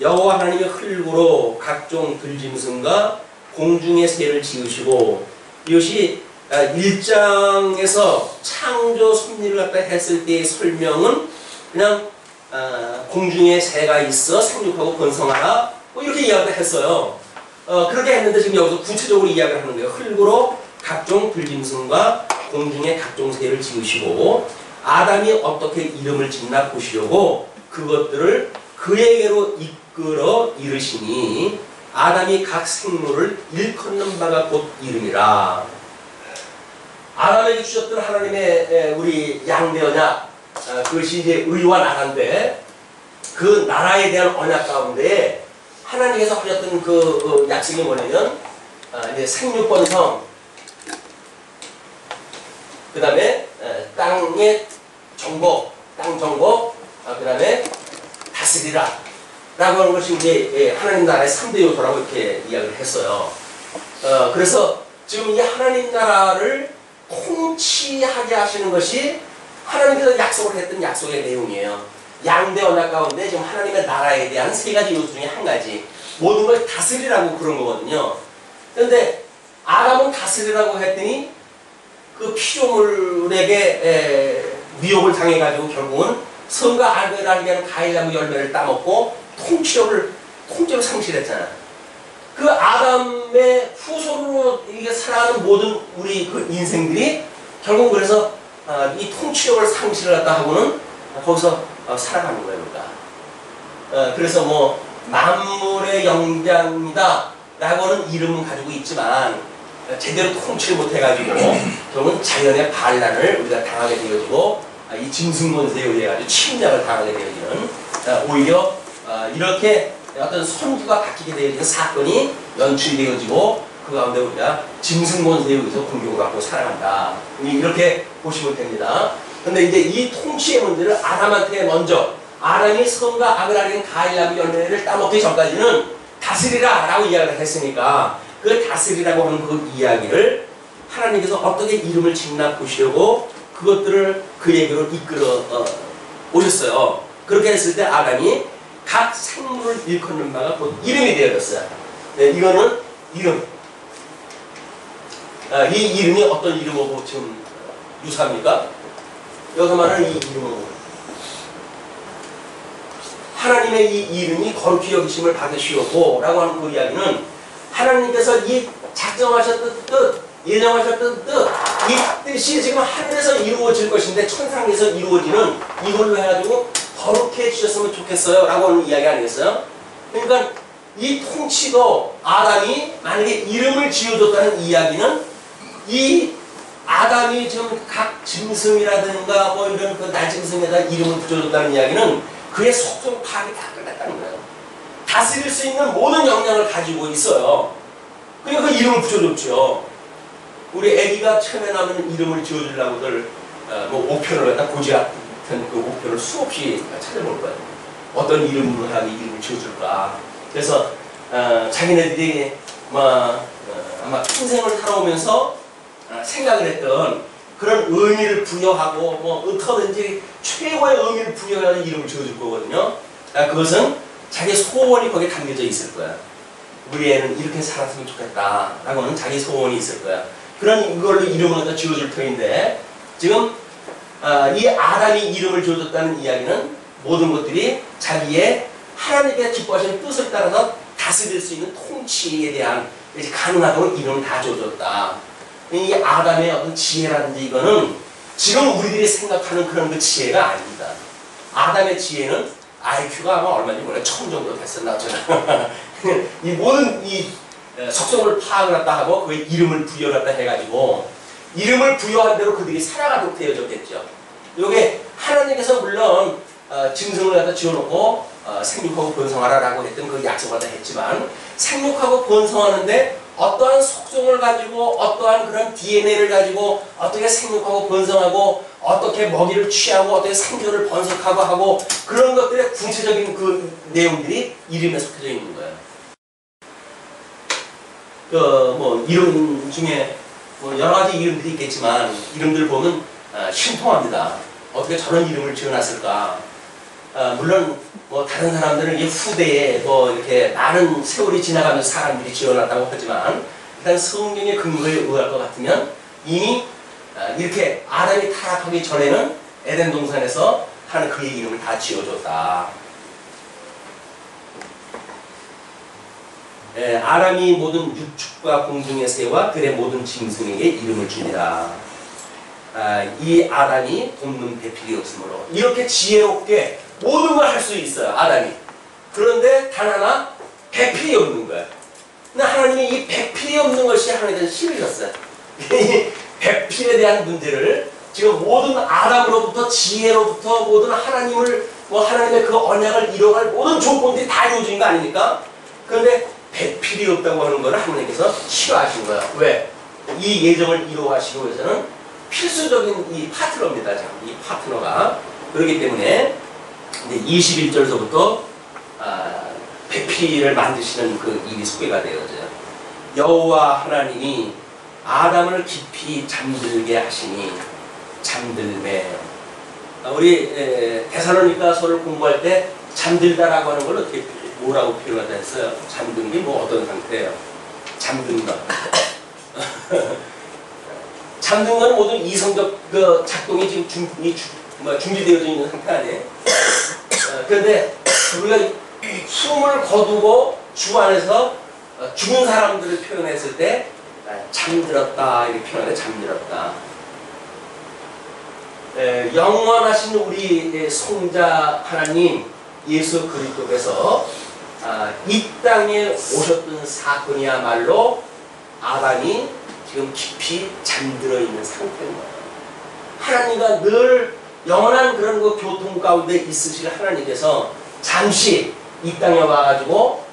여호와 하나님의 흙으로 각종 들짐승과 공중의 새를 지으시고, 이것이 1장에서 창조 섭리를 갖다 했을 때의 설명은 그냥 공중에 새가 있어 생육하고 번성하라 뭐 이렇게 이야기를 했어요. 그렇게 했는데 지금 여기서 구체적으로 이야기를 하는 거예요. 흙으로 각종 들짐승과 공중의 각종 새를 지으시고, 아담이 어떻게 이름을 짓나 보시려고 그것들을 그에게로 이끌어 이르시니 아담이 각 생물을 일컫는 바가 곧 이름이라. 아담에게 주셨던 하나님의 우리 양대 언약, 그것이 이제 의와 나라인데, 그 나라에 대한 언약 가운데 하나님께서 하셨던 그 약속이 뭐냐면 이제 생육번성, 그 다음에 땅의 정복, 땅 정복, 그 다음에 다스리라 라고 하는 것이 이제 하나님 나라의 3대 요소라고 이렇게 이야기를 했어요. 그래서 지금 이 하나님 나라를 통치하게 하시는 것이 하나님께서 약속을 했던 약속의 내용이에요. 양대 언약 가운데 지금 하나님의 나라에 대한 3가지 요소 중에 한 가지, 모든 걸 다스리라고 그런 거거든요. 그런데 아담은 다스리라고 했더니 그 피조물에게 미혹을 당해가지고 결국은 선과 악을 알게 하는 과일나무 열매를 따먹고 통치력을 상실했잖아. 그 아담의 후손으로 이게 살아가는 모든 우리 그 인생들이 결국 그래서 이 통치력을 상실을 갖다 하고는 거기서 살아가는 거예요. 그러니까. 그래서 뭐 만물의 영장이다 라고는 이름은 가지고 있지만 제대로 통치를 못해가지고 결국은 자연의 반란을 우리가 당하게 되어지고 이 짐승권세에 의해가지고 침략을 당하게 되어지는, 오히려 이렇게 어떤 선구가 바뀌게 되어지는 사건이 연출이 되어지고 그 가운데 우리가 짐승권세에 의해서 공격을 받고 살아간다, 이렇게 보시면 됩니다. 근데 이제 이 통치의 문제를 아담한테 먼저, 아담이 선과 악을 알리는 과일나무 열매를 따먹기 전까지는 다스리라 라고 이야기를 했으니까 그 다스리라고 하는 그 이야기를 하나님께서 어떻게 이름을 짓나 보시려고 그것들을 그에게로 이끌어 오셨어요. 그렇게 했을 때 아담이 각 생물을 일컫는 바가 곧 이름이 되어졌어요. 네, 이거는 이름. 이 이름이 어떤 이름하고 지금 유사합니까? 여기서 말하는 이 이름은 하나님의 이 이름이 거룩히 여기심을 받으시었고 라고 하는 그 이야기는 하나님께서 이 작정하셨던 뜻, 예정하셨던 뜻, 이 뜻이 지금 하늘에서 이루어질 것인데 천상에서 이루어지는 이걸로 해가지고 거룩해 해주셨으면 좋겠어요 라고 하는 이야기 아니겠어요? 그러니까 이 통치도 아담이 만약에 이름을 지어줬다는 이야기는 이 아담이 지금 각 짐승이라든가 뭐 이런 그 날짐승에다 이름을 붙여줬다는 이야기는 그의 속성 파악이 다 끝났다는 거예요. 다스릴 수 있는 모든 역량을 가지고 있어요. 그러니까 그 이름을 붙여줬죠. 우리 애기가 처음에 나면 이름을 지어주려고들 뭐 옥편을 갖다 고지 같은 그 옥편을 수없이 찾아볼 거예요. 어떤 이름으로 하면 이름을 지어줄까. 그래서 자기네들이 아마 평생을 살아오면서 생각을 했던 그런 의미를 부여하고 뭐 어떻게든지 최고의 의미를 부여하는 이름을 지어줄 거거든요. 그것은 자기 소원이 거기에 담겨져 있을 거야. 우리 애는 이렇게 살았으면 좋겠다 라고는 자기 소원이 있을 거야. 그런 이걸로 이름을 갖다 지어줄 터인데, 지금 이 아담이 이름을 지어줬다는 이야기는 모든 것들이 자기의 하나님께서 기뻐하시는 뜻을 따라서 다스릴 수 있는 통치에 대한 가능하도록 이름을 다 지어줬다. 이 아담의 어떤 지혜라든지 이거는 지금 우리들이 생각하는 그런 그 지혜가 아닙니다. 아담의 지혜는 IQ가 아마 얼마인지 몰라요. 1000 정도 됐었나 저는. 이 모든 이 속성을 파악을 했다 하고 그의 이름을 부여했다 해가지고 이름을 부여한 대로 그들이 살아가도록 되어졌겠죠. 요게 하나님께서 물론 짐승을 갖다 지어놓고 생육하고 번성하라라고 했던 그 약속을 다 했지만 생육하고 번성하는데 어떠한 속성을 가지고 어떠한 그런 DNA를 가지고 어떻게 생육하고 번성하고 어떻게 먹이를 취하고 어떻게 생존을 번성하고 하고 그런 것들의 구체적인 그 내용들이 이름에 속해져 있는 거예요. 뭐 이름 중에 뭐 여러 가지 이름들이 있겠지만 이름들 보면 신통합니다. 어떻게 저런 이름을 지어놨을까? 물론 뭐 다른 사람들은 이 후대에 뭐 이렇게 많은 세월이 지나가면서 사람들이 지어놨다고 하지만 일단 성경의 근거에 의할 것 같으면 이미 이렇게 아담이 타락하기 전에는 에덴 동산에서 하는 그의 이름을 다 지어줬다. 아람이 모든 육축과 공중의 새와 들의 모든 짐승에게 이름을 주니라. 이 아담이 돕는 배필이 없으므로 이렇게 지혜롭게 모든 걸 할 수 있어요. 아담이. 그런데 단 하나 배필이 없는 거예요. 근데 하나님이 이 배필이 없는 것이 하나님께서 싫으셨어요. 이 배필에 대한 문제를 지금 모든 아담으로부터 지혜로부터 모든 하나님을 뭐 하나님의 그 언약을 이뤄갈 모든 조건들이 다 이루어진 거 아닙니까? 그런데 배필이 없다고 하는 것을 하나님께서 싫어하신 거예요. 왜? 이 예정을 이루어가시기 위해서는 필수적인 이 파트너입니다. 이 파트너가. 그렇기 때문에 21절서부터 배필을 만드시는 그 일이 소개가 되어져요. 여호와 하나님이 아담을 깊이 잠들게 하시니 잠들매. 우리 데살로니가서를 공부할 때 잠들다라고 하는 걸 어떻게 뭐라고 표현하다 했어요? 잠든 게 뭐 어떤 상태예요? 잠든 것. 잠든 건 모든 이성적 그 작동이 지금 준비되어져 있는 상태 아니에요? 그런데 우리가 숨을 거두고 주 안에서 죽은 사람들을 표현했을 때 잠들었다 이렇게 표현해. 잠들었다. 영원하신 우리 성자 하나님 예수 그리스도께서 이 땅에 오셨던 사건이야말로 아담이 지금 깊이 잠들어 있는 상태인 거예요. 하나님과 늘 영원한 그런 그 교통 가운데 있으실 하나님께서 잠시 이 땅에 와가지고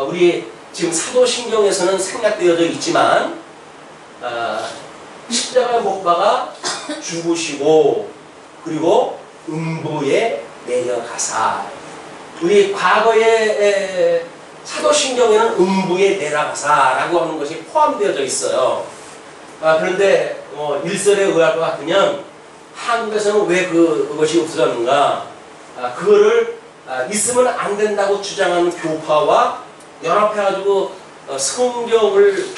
우리 지금 사도신경에서는 생략되어져 있지만 십자가 못 박아 죽으시고 그리고 음부에 내려가사. 우리 과거의 사도신경에는 음부에 내려가사라고 하는 것이 포함되어져 있어요. 그런데 일설에 의할 것 같으면 한국에서는 왜 그것이 없어졌는가? 그거를 있으면 안 된다고 주장하는 교파와 연합해가지고 성경을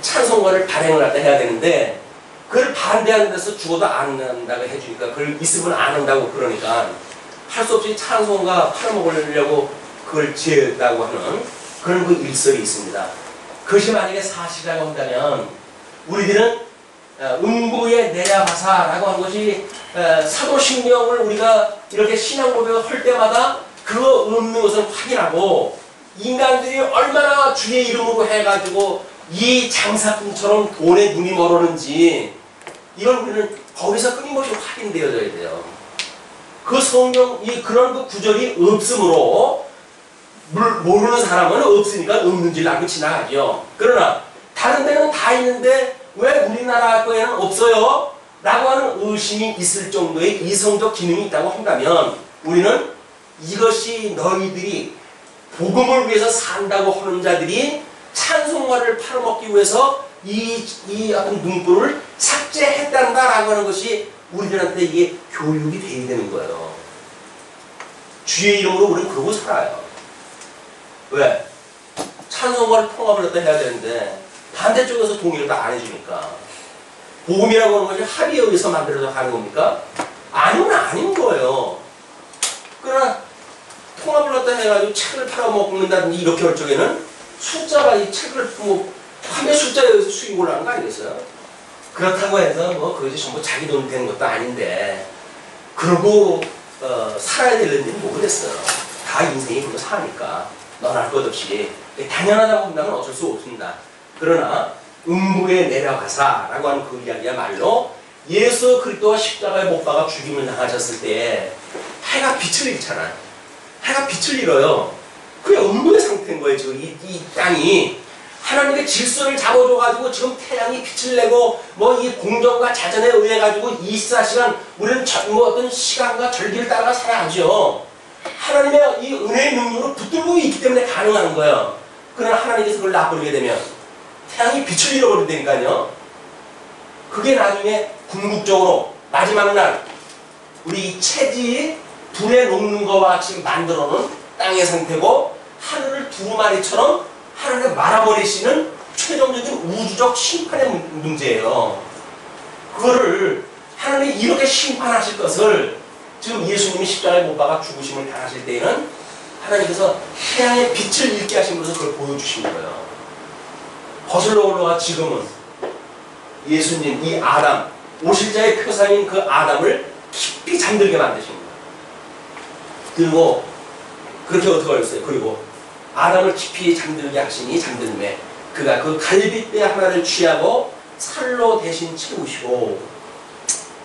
찬송가를 발행을 갖다 해야 되는데 그걸 반대하는 데서 죽어도 안 한다고 해주니까 그걸 있으면 안 한다고 그러니까 할 수 없이 찬송가 팔아먹으려고 그걸 지었다고 하는 그런 그 일설이 있습니다. 그것이 만약에 사실이라고 한다면 우리들은 음부에 내려가사라고 하는 것이 사도신경을 우리가 이렇게 신앙 고백을 할 때마다 그거 없는 것을 확인하고 인간들이 얼마나 주의 이름으로 해가지고 이 장사꾼처럼 돈에 눈이 멀었는지 이걸 우리는 거기서 끊임없이 확인되어져야 돼요. 그 성경 그런 그 구절이 없으므로 모르는 사람은 없으니까 없는 줄 알고 지나가죠. 그러나 다른 데는 다 있는데 왜 우리나라 거에는 없어요? 라고 하는 의심이 있을 정도의 이성적 기능이 있다고 한다면 우리는 이것이 너희들이 복음을 위해서 산다고 하는 자들이 찬송가를 팔아먹기 위해서 이 어떤 문구를 삭제했단다라고 하는 것이 우리들한테 이게 교육이 돼야 되는 거예요. 주의 이름으로 우리는 그러고 살아요. 왜? 찬송가를 통합을 갖다 해야 되는데 반대쪽에서 동의를 다 안 해주니까 복음이라고 하는 것이 합의에 의해서 만들어서 가는 겁니까? 아니면 아닌 거예요. 그러나 통합을 갖다 해가지고 책을 팔아먹는다든지 이렇게 할 적에는 숫자가 이 책을 판매 숫자에 의해서 수익이 올라가는 거 아니겠어요? 그렇다고 해서 그것이 전부 자기 돈 되는 것도 아닌데 그러고 살아야 될 일은 모르겠어요. 다 인생이 그거 사니까. 너나 것 없이. 당연하다고 본다면 어쩔 수 없습니다. 그러나 음부에 내려가사라고 하는 그 이야기야말로 예수 그리스도가 십자가에 못 박아 죽임을 당하셨을 때 해가 빛을 잃잖아요. 해가 빛을 잃어요. 그게 음부의 상태인 거예요. 지금 이 땅이 하나님의 질서를 잡아줘가지고 지금 태양이 빛을 내고 뭐 이 공정과 자전에 의해 가지고 24시간 우리는 뭐 어떤 시간과 절기를 따라 살아야죠. 하나님의 이 은혜의 능력으로 붙들고 있기 때문에 가능한 거예요. 그러나 하나님께서 그걸 놔버리게 되면 태양이 빛을 잃어버린다니까요. 그게 나중에 궁극적으로 마지막 날 우리 이 채지 불에 녹는 것과 같이 만들어놓은 땅의 상태고 하늘을 두루마리처럼 하나님 말아버리시는 최종적인 우주적 심판의 문제예요. 그거를 하나님이 이렇게 심판하실 것을 지금 예수님이 십자가에 못 박아 죽으심을 당하실 때에는 하나님께서 태양의 빛을 잃게 하신 것을 그걸 보여주시는 거예요. 거슬러 올라가 지금은 예수님 이 아담 오실 자의 표상인 그 아담을 깊이 잠들게 만드신 거예요. 그리고 그렇게 어떻게 하셨어요? 그리고 아담을 깊이 잠들게 하시니 잠들매 그가 그 갈빗대 하나를 취하고 살로 대신 채우시고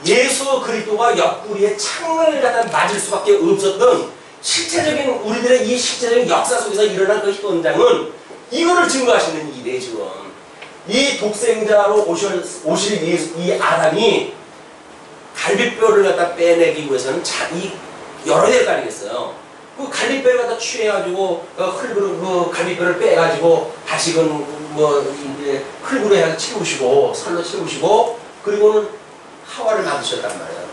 예수 그리스도가 옆구리에 창을 갖다 맞을 수밖에 없었던 실체적인 우리들의 이 실체적인 역사 속에서 일어난 그 현장은 이거를 증거하시는 일이에요. 지금 이 독생자로 오실 이 아담이 갈빗뼈를 갖다 빼내기 위해서는 이 여러 될 거 아니겠어요. 그 갈빗뼈를 갖다 취해가지고 그 갈빗뼈를 빼가지고 다시금 뭐 이제 흙으로 해서 채우시고 살로 채우시고 그리고는 하와를 만드셨단 말이에요.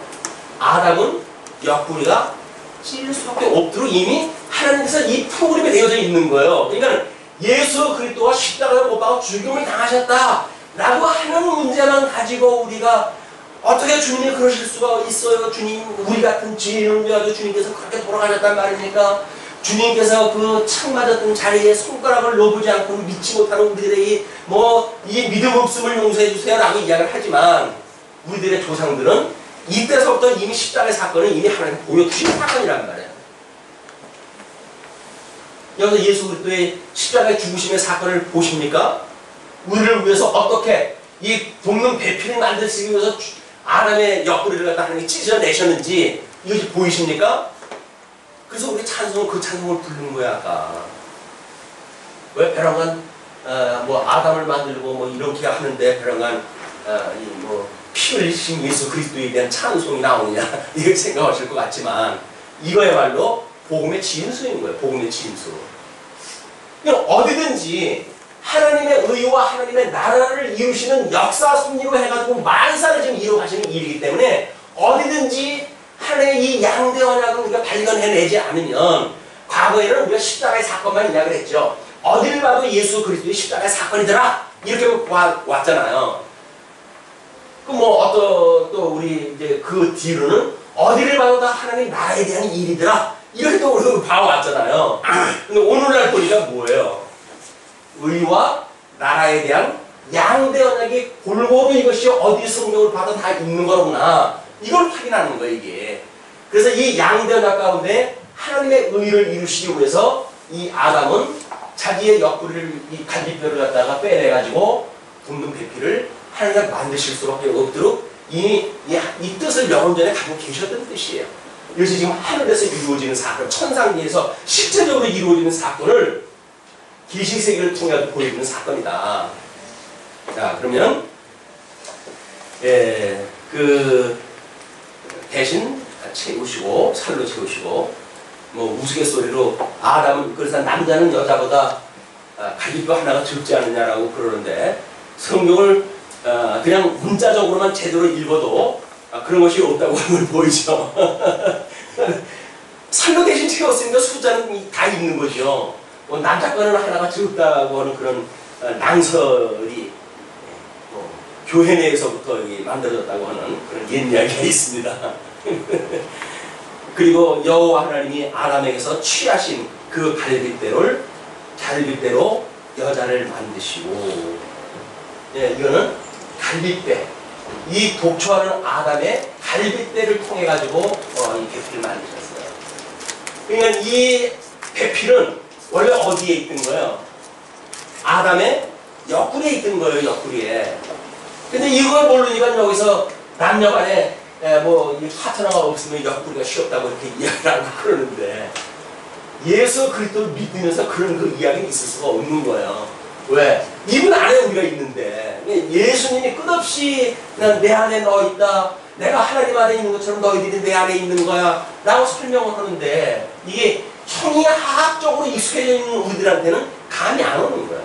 아담은 옆구리가 찔릴 수밖에 없도록 이미 하나님께서 이 프로그램이 되어져 있는 거예요. 그러니까 예수 그리스도가 십자가에 못 박아 죽임을 당하셨다라고 하는 문제만 가지고 우리가 어떻게 주님이 그러실 수가 있어요? 주님, 우리 같은 죄인을 위하여 주님께서 그렇게 돌아가셨단 말입니까? 주님께서 그 창 맞았던 자리에 손가락을 놓지 않고 믿지 못하는 우리들의 이 믿음 없음을 용서해 주세요라고 이야기를 하지만 우리들의 조상들은 이때서부터 이미 십자가의 사건을 이미 하나님 보여주신 사건이란 말이에요. 여기서 예수 그리스도의 십자가의 죽으심의 사건을 보십니까? 우리를 위해서 어떻게 이 돕는 배필을 만들기 위해서 아담의 옆구리를 갖다 하나님이 찢어내셨는지 이것이 보이십니까? 그래서 우리 찬송은 그 찬송을 부르는 거야. 아까 왜 벼랑간 뭐 아담을 만들고 뭐 이렇게 하는데 벼랑간 피 흘리신 예수 그리스도에 대한 찬송이 나오느냐 이렇게 생각하실 것 같지만 이거야말로 복음의 진수인 거예요. 복음의 진수. 어디든지 하나님의 의와 하나님의 나라를 이루시는 역사 섭리로 해가지고 만사를 지금 이루어가시는 일이기 때문에 어디든지 하나님의 이 양대 언약을 우리가 발견해내지 않으면 과거에는 우리가 십자가의 사건만 이야기를 했죠. 어딜 봐도 예수 그리스도의 십자가의 사건이더라 이렇게 왔잖아요. 그 또 우리 이제 그 뒤로는 어디를 봐도 다 하나님 나라에 대한 일이더라 이렇게 또 우리가 봐왔잖아요. 근데 오늘날 보니까 뭐예요? 의와 나라에 대한 양대 언약이 골고루 이것이 어디 성경을 봐도 다 있는 거구나 이걸 확인하는 거예요. 이게 그래서 이 양대 언약 가운데 하나님의 의를 이루시기 위해서 이 아담은 자기의 옆구리를 이 갈빗뼈를 갖다가 빼내가지고 돕는 배필을 하나님이 만드실 수밖에 없도록 이 뜻을 영원전에 갖고 계셨던 뜻이에요. 이것이 지금 하늘에서 이루어지는 사건, 천상계에서 실제적으로 이루어지는 사건을 계시세계를 통해 보여주는 사건이다. 자, 그러면 그 대신 채우시고 살로 채우시고 뭐 우스갯소리로 아담은 그래서 남자는 여자보다 갈빗뼈 하나가 적지 않느냐라고 그러는데 성경을 그냥 문자적으로만 제대로 읽어도 그런 것이 없다고 하는 걸 보이죠. 살로 대신 채웠으니까 숫자는 다 있는 거죠. 남자 거는 하나가 적다고 하는 그런 낭설이 교회 내에서부터 만들어졌다고 하는 그런 옛 이야기가 있습니다. 그리고 여호와 하나님이 아담에게서 취하신 그 갈빗대로 여자를 만드시고, 이거는 갈빗대, 이 독초하는 아담의 갈빗대를 통해 가지고 이 배필을 만드셨어요. 그러니까 이 배필은 원래 어디에 있던 거예요? 아담의 옆구리에 있던 거예요, 옆구리에. 근데 이걸 모르니까 여기서 남녀간에 이 파트너가 없으면 옆구리가 쉬웠다고 이렇게 이야기를 하고 그러는데, 예수 그리스도를 믿으면서 그런 그 이야기는 있을 수가 없는 거예요. 왜? 이분 안에 우리가 있는데, 예수님이 끝없이 내 안에 너 있다, 내가 하나님 안에 있는 것처럼 너희들이 내 안에 있는 거야 라고 설명을 하는데, 이게 형이 화학적으로 익숙해져 있는 우리들한테는 감이 안 오는 거예요.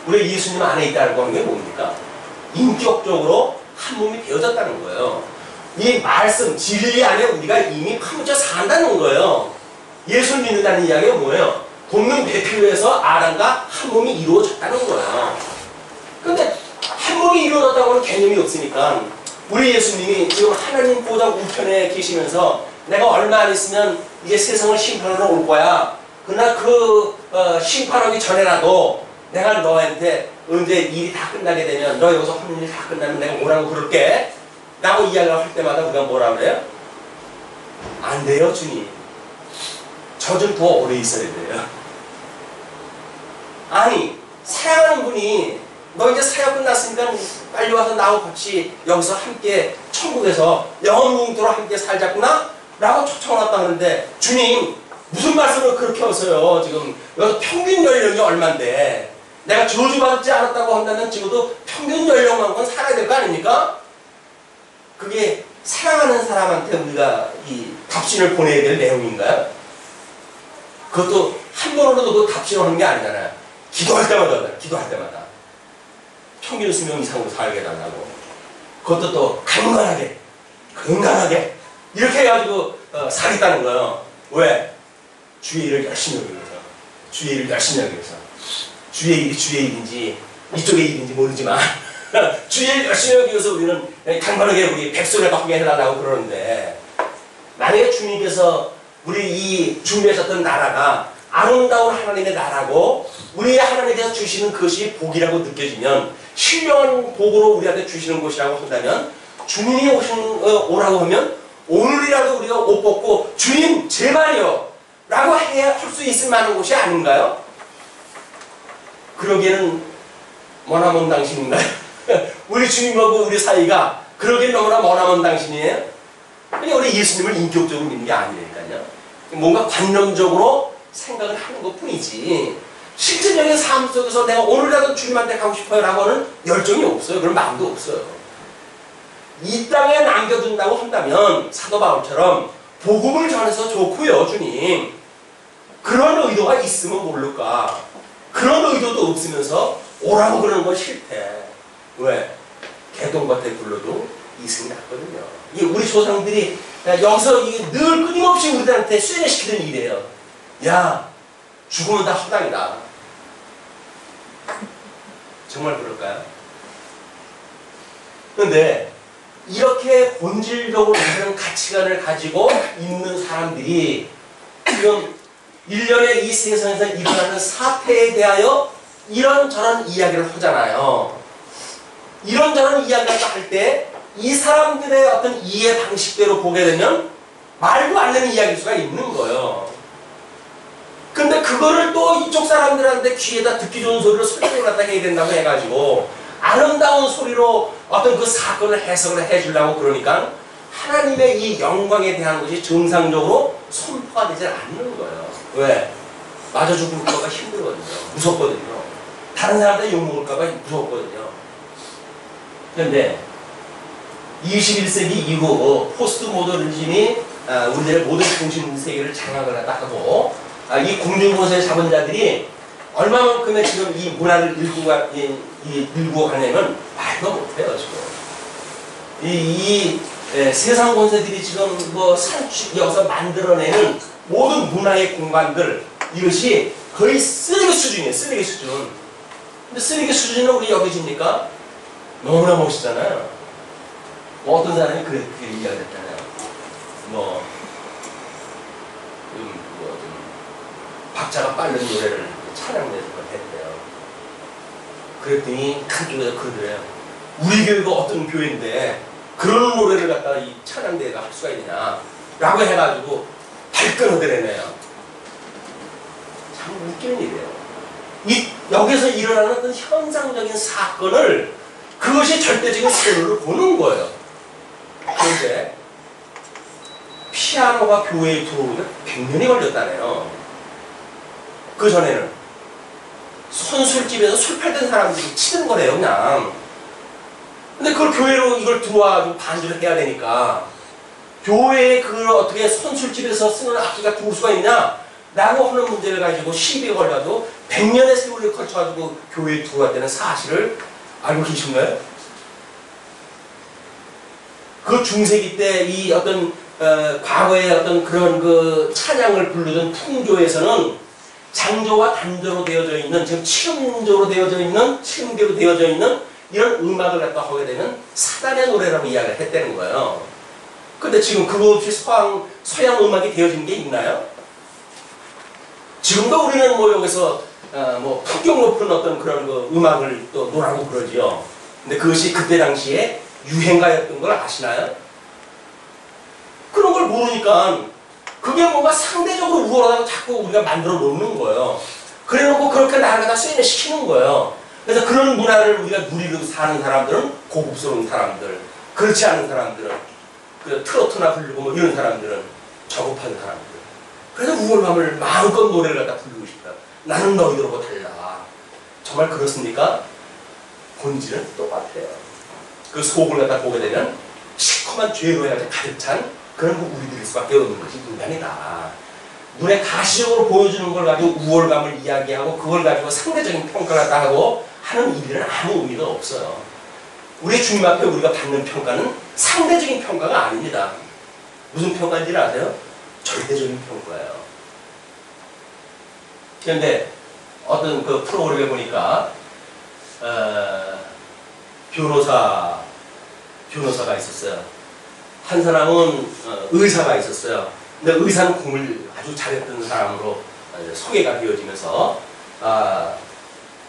우리 예수님 안에 있다는 게 뭡니까? 인격적으로 한 몸이 되어졌다는 거예요. 이 말씀, 진리 안에 우리가 이미 파묻혀 산다는 거예요. 예수를 믿는다는 이야기가 뭐예요? 본능 배필로에서 아담과 한 몸이 이루어졌다는 거예요. 근데 한 몸이 이루어졌다고는 개념이 없으니까, 우리 예수님이 지금 하나님 보좌 우편에 계시면서 내가 얼마 안 있으면 이제 세상을 심판하러 올 거야. 그러나 심판하기 전에라도 내가 너한테 언제 일이 다 끝나게 되면, 너 여기서 하는 일이 다 끝나면 내가 오라고 그럴게 라고 이야기를 할 때마다 우리가 뭐라 그래요? 안 돼요, 주님. 저 좀 더 오래 있어야 돼요. 아니, 사랑하는 분이 너 이제 사역 끝났으니까 빨리 와서 나하고 같이 여기서 함께 천국에서 영원 뭉토로 함께 살자꾸나 라고 초청을 왔다 하는데, 주님 무슨 말씀을 그렇게 하세요? 지금 여기서 평균 연령이 얼만데 내가 저주받지 않았다고 한다면 적어도 평균 연령만큼 살아야 될 거 아닙니까? 그게 사랑하는 사람한테 우리가 이 답신을 보내야 될 내용인가요? 그것도 한 번으로도 그 답신을 하는 게 아니잖아요. 기도할 때마다 평균 수명 이상으로 살게 해달라고. 그것도 또 강건하게 이렇게 해가지고 살겠다는 거예요. 왜? 주의 일을 열심히 하기 위해서. 주의 일을 열심히 하기 위해서. 주의 일이 주의 일인지 이쪽의 일인지 모르지만 주의 일을 열심히 하기 위해서 우리는 강건하게 우리 백성을 하게 해달라고 그러는데, 만약에 주님께서 우리 이 준비하셨던 나라가 아름다운 하나님의 나라고 우리 하나님께서 주시는 것이 복이라고 느껴지면, 신령한 복으로 우리한테 주시는 것이라고 한다면, 주님이 오라고 하면 오늘이라도 우리가 옷 벗고 주님 제발요 라고 해야 할 수 있을 만한 곳이 아닌가요? 그러기에는 머나먼 당신인가요? 우리 주님하고 우리 사이가 그러기에는 너무나 머나먼 당신이에요? 그냥 우리 예수님을 인격적으로 믿는 게 아니니까요. 뭔가 관념적으로 생각을 하는 것 뿐이지, 실질적인 삶 속에서 내가 오늘이라도 주님한테 가고 싶어요 라고는 열정이 없어요. 그런 마음도 없어요. 이 땅에 남겨둔다고 한다면 사도 바울처럼 복음을 전해서 좋고요, 주님. 그런 의도가 있으면 모를까. 그런 의도도 없으면서 오라고 그러는 건 싫대. 왜? 개똥밭에 굴러도 이승이 났거든요. 이게 우리 조상들이 여기서 늘 끊임없이 우리들한테 쇠뇌시키는 일이에요. 야, 죽으면 다 허당이다. 정말 그럴까요? 그런데 이렇게 본질적으로 다른 가치관을 가지고 있는 사람들이 지금 일련의 이 세상에서 일어나는 사태에 대하여 이런저런 이야기를 하잖아요. 이런저런 이야기를 할 때 이 사람들의 어떤 이해 방식대로 보게 되면 말도 안 되는 이야기일 수가 있는 거예요. 근데 그거를 또 이쪽 사람들한테 귀에다 듣기 좋은 소리로 설명을 갖다 해야 된다고 해가지고 아름다운 소리로 어떤 그 사건을 해석을 해주려고 그러니까 하나님의 이 영광에 대한 것이 정상적으로 선포가 되지 않는 거예요. 왜? 맞아 죽을까봐 힘들거든요. 무섭거든요. 다른 사람한테 욕먹을까봐 무섭거든요. 그런데 21세기 이후 포스트 모더니즘이 우리들의 모든 정신 세계를 장악을 하고 이 공중보세를 잡은 자들이 얼마만큼의 지금 이 문화를 일구고 가냐면 말도 못해요, 지금. 세상 권세들이 지금 여기서 만들어내는 모든 문화의 공간들, 이것이 거의 쓰레기 수준이에요, 쓰레기 수준. 근데 쓰레기 수준은 우리 여겨집니까? 너무나 멋있잖아요. 어떤 사람이 그렇게 이야기했잖아요. 박자가 빠른 노래를 찬양내서 했대요. 그랬더니 한쪽에서 그러더래요. 우리 교회가 어떤 교회인데 그런 노래를 갖다가 이 찬양대회가 할 수가 있느냐 라고 해가지고 발끈하더래네요. 참 웃기는 일이에요. 여기서 일어나는 어떤 현상적인 사건을 그것이 절대적인 세로를 보는 거예요. 그런데 피아노가 교회에 들어오기가 100년이 걸렸다네요. 그 전에는 선술집에서 술 팔던 사람들이 치는 거래요, 그냥. 근데 그걸 교회로 이걸 들어와가지고 반주를 해야 되니까 교회에 그걸 어떻게 선술집에서 쓰는 악기가 들어올 수가 있냐? 라고 하는 문제를 가지고 시비가 걸려도 100년의 세월이 거쳐가지고 교회에 들어왔다는 사실을 알고 계신가요? 그 중세기 때 이 어떤 과거의 어떤 그런 그 찬양을 부르던 풍조에서는 장조와 단조로 되어져 있는, 지금 칠음조로 되어져 있는, 칠음계로 되어져 있는 이런 음악을 갖다 하게 되면 사단의 노래라고 이야기를 했다는 거예요. 근데 지금 그거 없이 서양 음악이 되어진 게 있나요? 지금도 우리는 뭐 여기서 뭐 품격 높은 어떤 그런 그 음악을 또 노라고 그러지요. 근데 그것이 그때 당시에 유행가였던 걸 아시나요? 그런 걸 모르니까 그게 뭔가 상대적으로 우월하다고 자꾸 우리가 만들어 놓는 거예요. 그래 놓고 그렇게 나라가 쇠뇌 시키는 거예요. 그래서 그런 문화를 우리가 누리고 사는 사람들은 고급스러운 사람들, 그렇지 않은 사람들은 그 트로트나 부르고 뭐 이런 사람들은 저급한 사람들. 그래서 우월감을 마음껏 노래를 갖다 부르고 싶다. 나는 너희들하고 달라. 정말 그렇습니까? 본질은 똑같아요. 그 속을 갖다 보게 되면 시커먼 죄로 해가지고 가득 찬 그런 거 우리들일 수밖에 없는 것이 인간이다. 눈에 가시적으로 보여주는 걸 가지고 우월감을 이야기하고 그걸 가지고 상대적인 평가를 갖다 하고 하는 일은 아무 의미가 없어요. 우리 주님 앞에 우리가 받는 평가는 상대적인 평가가 아닙니다. 무슨 평가인지 아세요? 절대적인 평가예요. 그런데 어떤 그 프로그램에 보니까 변호사가 있었어요. 한 사람은 의사가 있었어요. 근데 의사는 공을 아주 잘했던 사람으로 소개가 되어지면서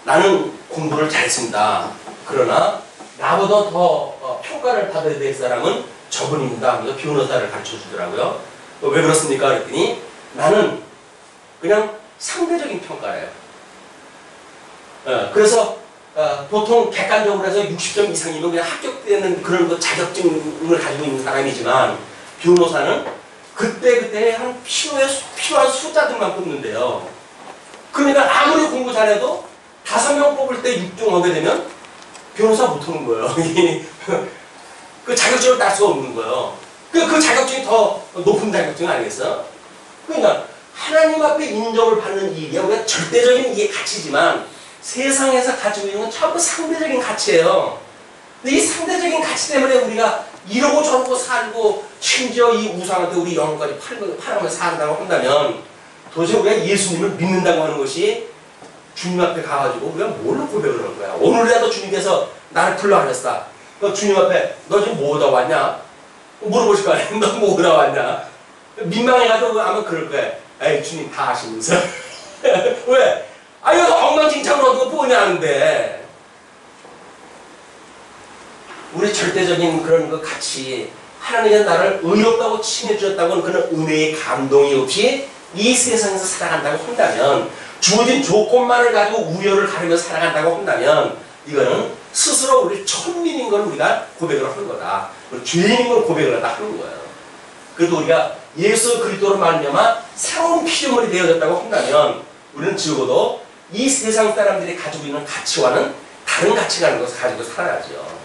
나는 공부를 잘했습니다. 그러나 나보다 더 평가를 받아야 될 사람은 저분입니다. 하면서 변호사를 가르쳐 주더라고요. 왜 그렇습니까? 그랬더니 나는 그냥 상대적인 평가예요. 그래서 보통 객관적으로 해서 60점 이상이면 그냥 합격되는 그런 그 자격증을 가지고 있는 사람이지만 변호사는 그때 한 필요한 숫자들만 뽑는데요. 그러니까 아무리 공부 잘해도 5명 뽑을 때 6등 하게 되면 변호사 못하는 거예요. 그 자격증을 딸 수가 없는 거예요. 그 자격증이 더 높은 자격증 아니겠어요? 그러니까 하나님 앞에 인정을 받는 일이야. 우리가 절대적인 이게 가치지만 세상에서 가지고 있는 건 전부 상대적인 가치예요. 근데 이 상대적인 가치 때문에 우리가 이러고 저러고 살고 심지어 이 우상한테 우리 영혼까지 팔아가며 산다고 한다면 도대체 우리가 예수님을 믿는다고 하는 것이 주님 앞에 가가지고 우리가 뭘로 고백을 하는 거야? 오늘이라도 주님께서 나를 불러하셨다. 너 주님 앞에 너 지금 뭐하다 왔냐? 물어보실 거 아니야? 너 뭐하다 왔냐? 민망해가지고 아마 그럴 거야. 에이 주님 다 아시면서. 왜? 이거 엉망진창으로 얻은 거 뻔히 아는데. 우리 절대적인 그런 그 가치, 하나님이 나를 의롭다고 칭해 주셨다고는 그런 은혜의 감동이 없이 이 세상에서 살아간다고 한다면, 주어진 조건만을 가지고 우열을 가르며 살아간다고 한다면 이거는 스스로 우리 천민인 걸 우리가 고백을 하는 거다. 죄인인 걸 고백을 하는 거예요. 그래도 우리가 예수 그리스도로 말미암아 새로운 피조물이 되어졌다고 한다면 우리는 적어도 이 세상 사람들이 가지고 있는 가치와는 다른 가치라는 것을 가지고 살아야죠.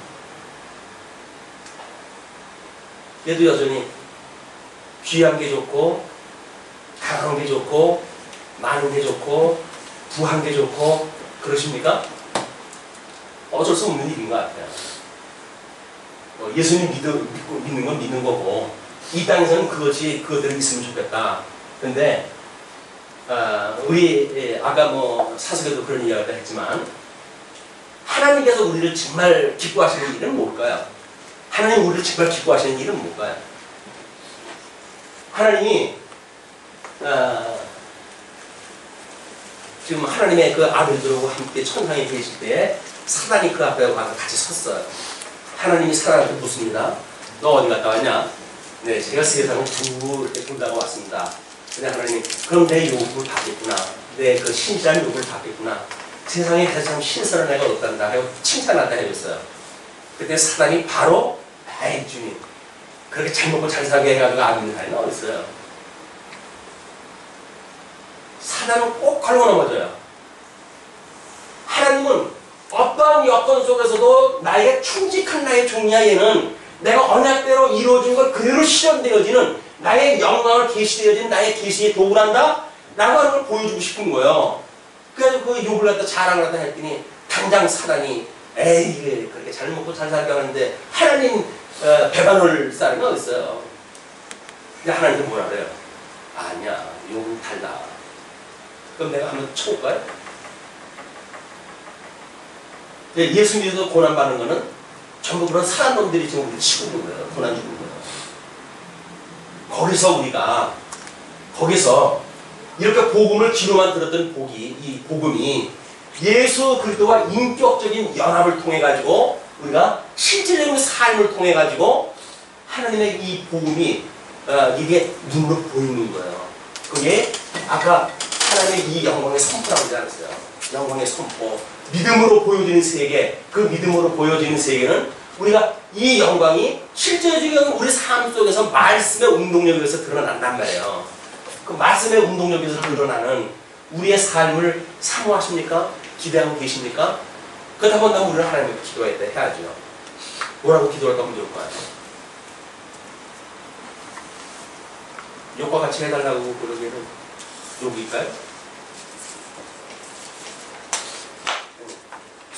그래도 여전히 귀한 게 좋고 강한 게 좋고 많은 게 좋고 부한 게 좋고 그러십니까? 어쩔 수 없는 일인 것 같아요. 예수님 믿는 건 믿는 거고 이 땅에서는 그것들이 있으면 좋겠다. 근데 우리 아까 뭐 사석에도 그런 이야기를 했지만 하나님께서 우리를 정말 기뻐하시는 일은 뭘까요? 하나님 우리를 정말 기뻐하시는 일은 뭘까요? 하나님이 지금 하나님의 그 아들들하고 함께 천상에 계실 때 사단이 그 앞에 와서 같이 섰어요. 하나님이 사단한테 묻습니다. 너 어디 갔다 왔냐? 네, 제가 세상을 두 해 본다고 왔습니다. 근데 하나님, 그럼 내 요구를 받겠구나. 내 그 신실한 욕을 받겠구나. 세상에 가장 신선한 애가 없단다 하고 칭찬한다 해줬어요. 그때 사단이 바로 아이 주님 그렇게 잘 먹고 잘 살게 해가지고 안 믿는 사람이 어딨어요. 사단은 꼭 걸고 넘어져요. 하나님은 어떠한 여건 속에서도 나에게 충직한 나의 종이야. 얘는 내가 언약대로 이루어진 걸 그대로 실현되어지는 나의 영광을 계시되어진 나의 계시의 도구란다 라고 하는 걸 보여주고 싶은 거예요. 그래서 그 욕을 갖다 자랑을 갖다 했더니 당장 사단이 에이 그렇게 잘 먹고 잘 살게 하는데 하나님 배반을 사람이 어딨어요. 근데 하나님은 뭐라 그래요? 아니야 욕은 달다. 그럼 내가 한번 쳐볼까요? 예수 믿어서 고난받는 거는 전부 그런 사람 놈들이 지금 우리를 치고 있는 거예요. 고난 주는 거예요. 거기서 이렇게 복음을 귀로만 들었던 이 복음이 예수 그리스도와 인격적인 연합을 통해 가지고 우리가 실질적인 삶을 통해 가지고 하나님의 이 복음이 이게 눈으로 보이는 거예요. 그게 아까 하나님의 이 영광의 선포라고 하지 않았어요. 영광의 선포. 믿음으로 보여지는 세계, 그 믿음으로 보여지는 세계는 우리가 이 영광이 실제적인 우리 삶 속에서 말씀의 운동력에서 드러난단 말이에요. 그 말씀의 운동력에서 드러나는 우리의 삶을 사모하십니까? 기대하고 계십니까? 그렇다고 한다면 우리는 하나님께 기도해야죠. 뭐라고 기도할까 하면 좋을까요? 욕과 같이 해달라고 그러기에는 욕일까요?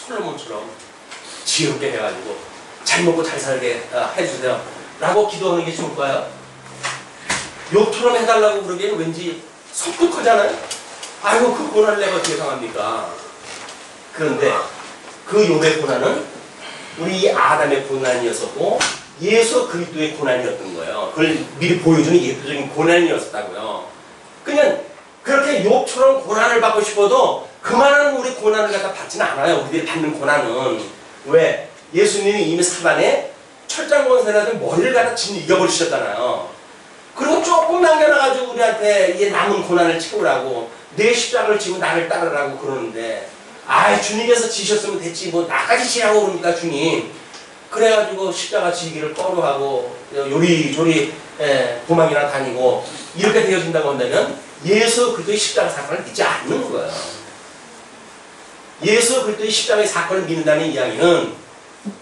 솔로몬처럼 지혜롭게 해가지고 잘 먹고 잘 살게 해주세요 라고 기도하는 게 좋을까요? 욕처럼 해달라고 그러기에는 왠지 섬뜩하잖아요. 아이고 그 고난을 내가 어떻게 당합니까? 그런데 그 욕의 고난은 우리 아담의 고난이었었고 예수 그리스도의 고난이었던 거예요. 그걸 미리 보여주는 예표적인 고난이었다고요. 그냥 그렇게 욕처럼 고난을 받고 싶어도 그만한 우리 고난을 갖다 받지는 않아요. 우리들이 받는 고난은. 왜? 예수님이 이미 사단에 철장권세라든 머리를 갖다 이겨버리셨잖아요. 그리고 조금 남겨놔가지고 우리한테 이 남은 고난을 채우라고 내 십자가를 지고 나를 따르라고 그러는데 아이 주님께서 지셨으면 됐지 뭐 나까지 지라고 그럽니까 주님. 그래가지고 십자가 지기를 꺼려하고 요리조리 도망이나 다니고 이렇게 되어진다고 한다면 예수 그리스도의 십자가 사건을 믿지 않는 거예요. 예수 그리스도의 십자가의 사건을 믿는다는 이야기는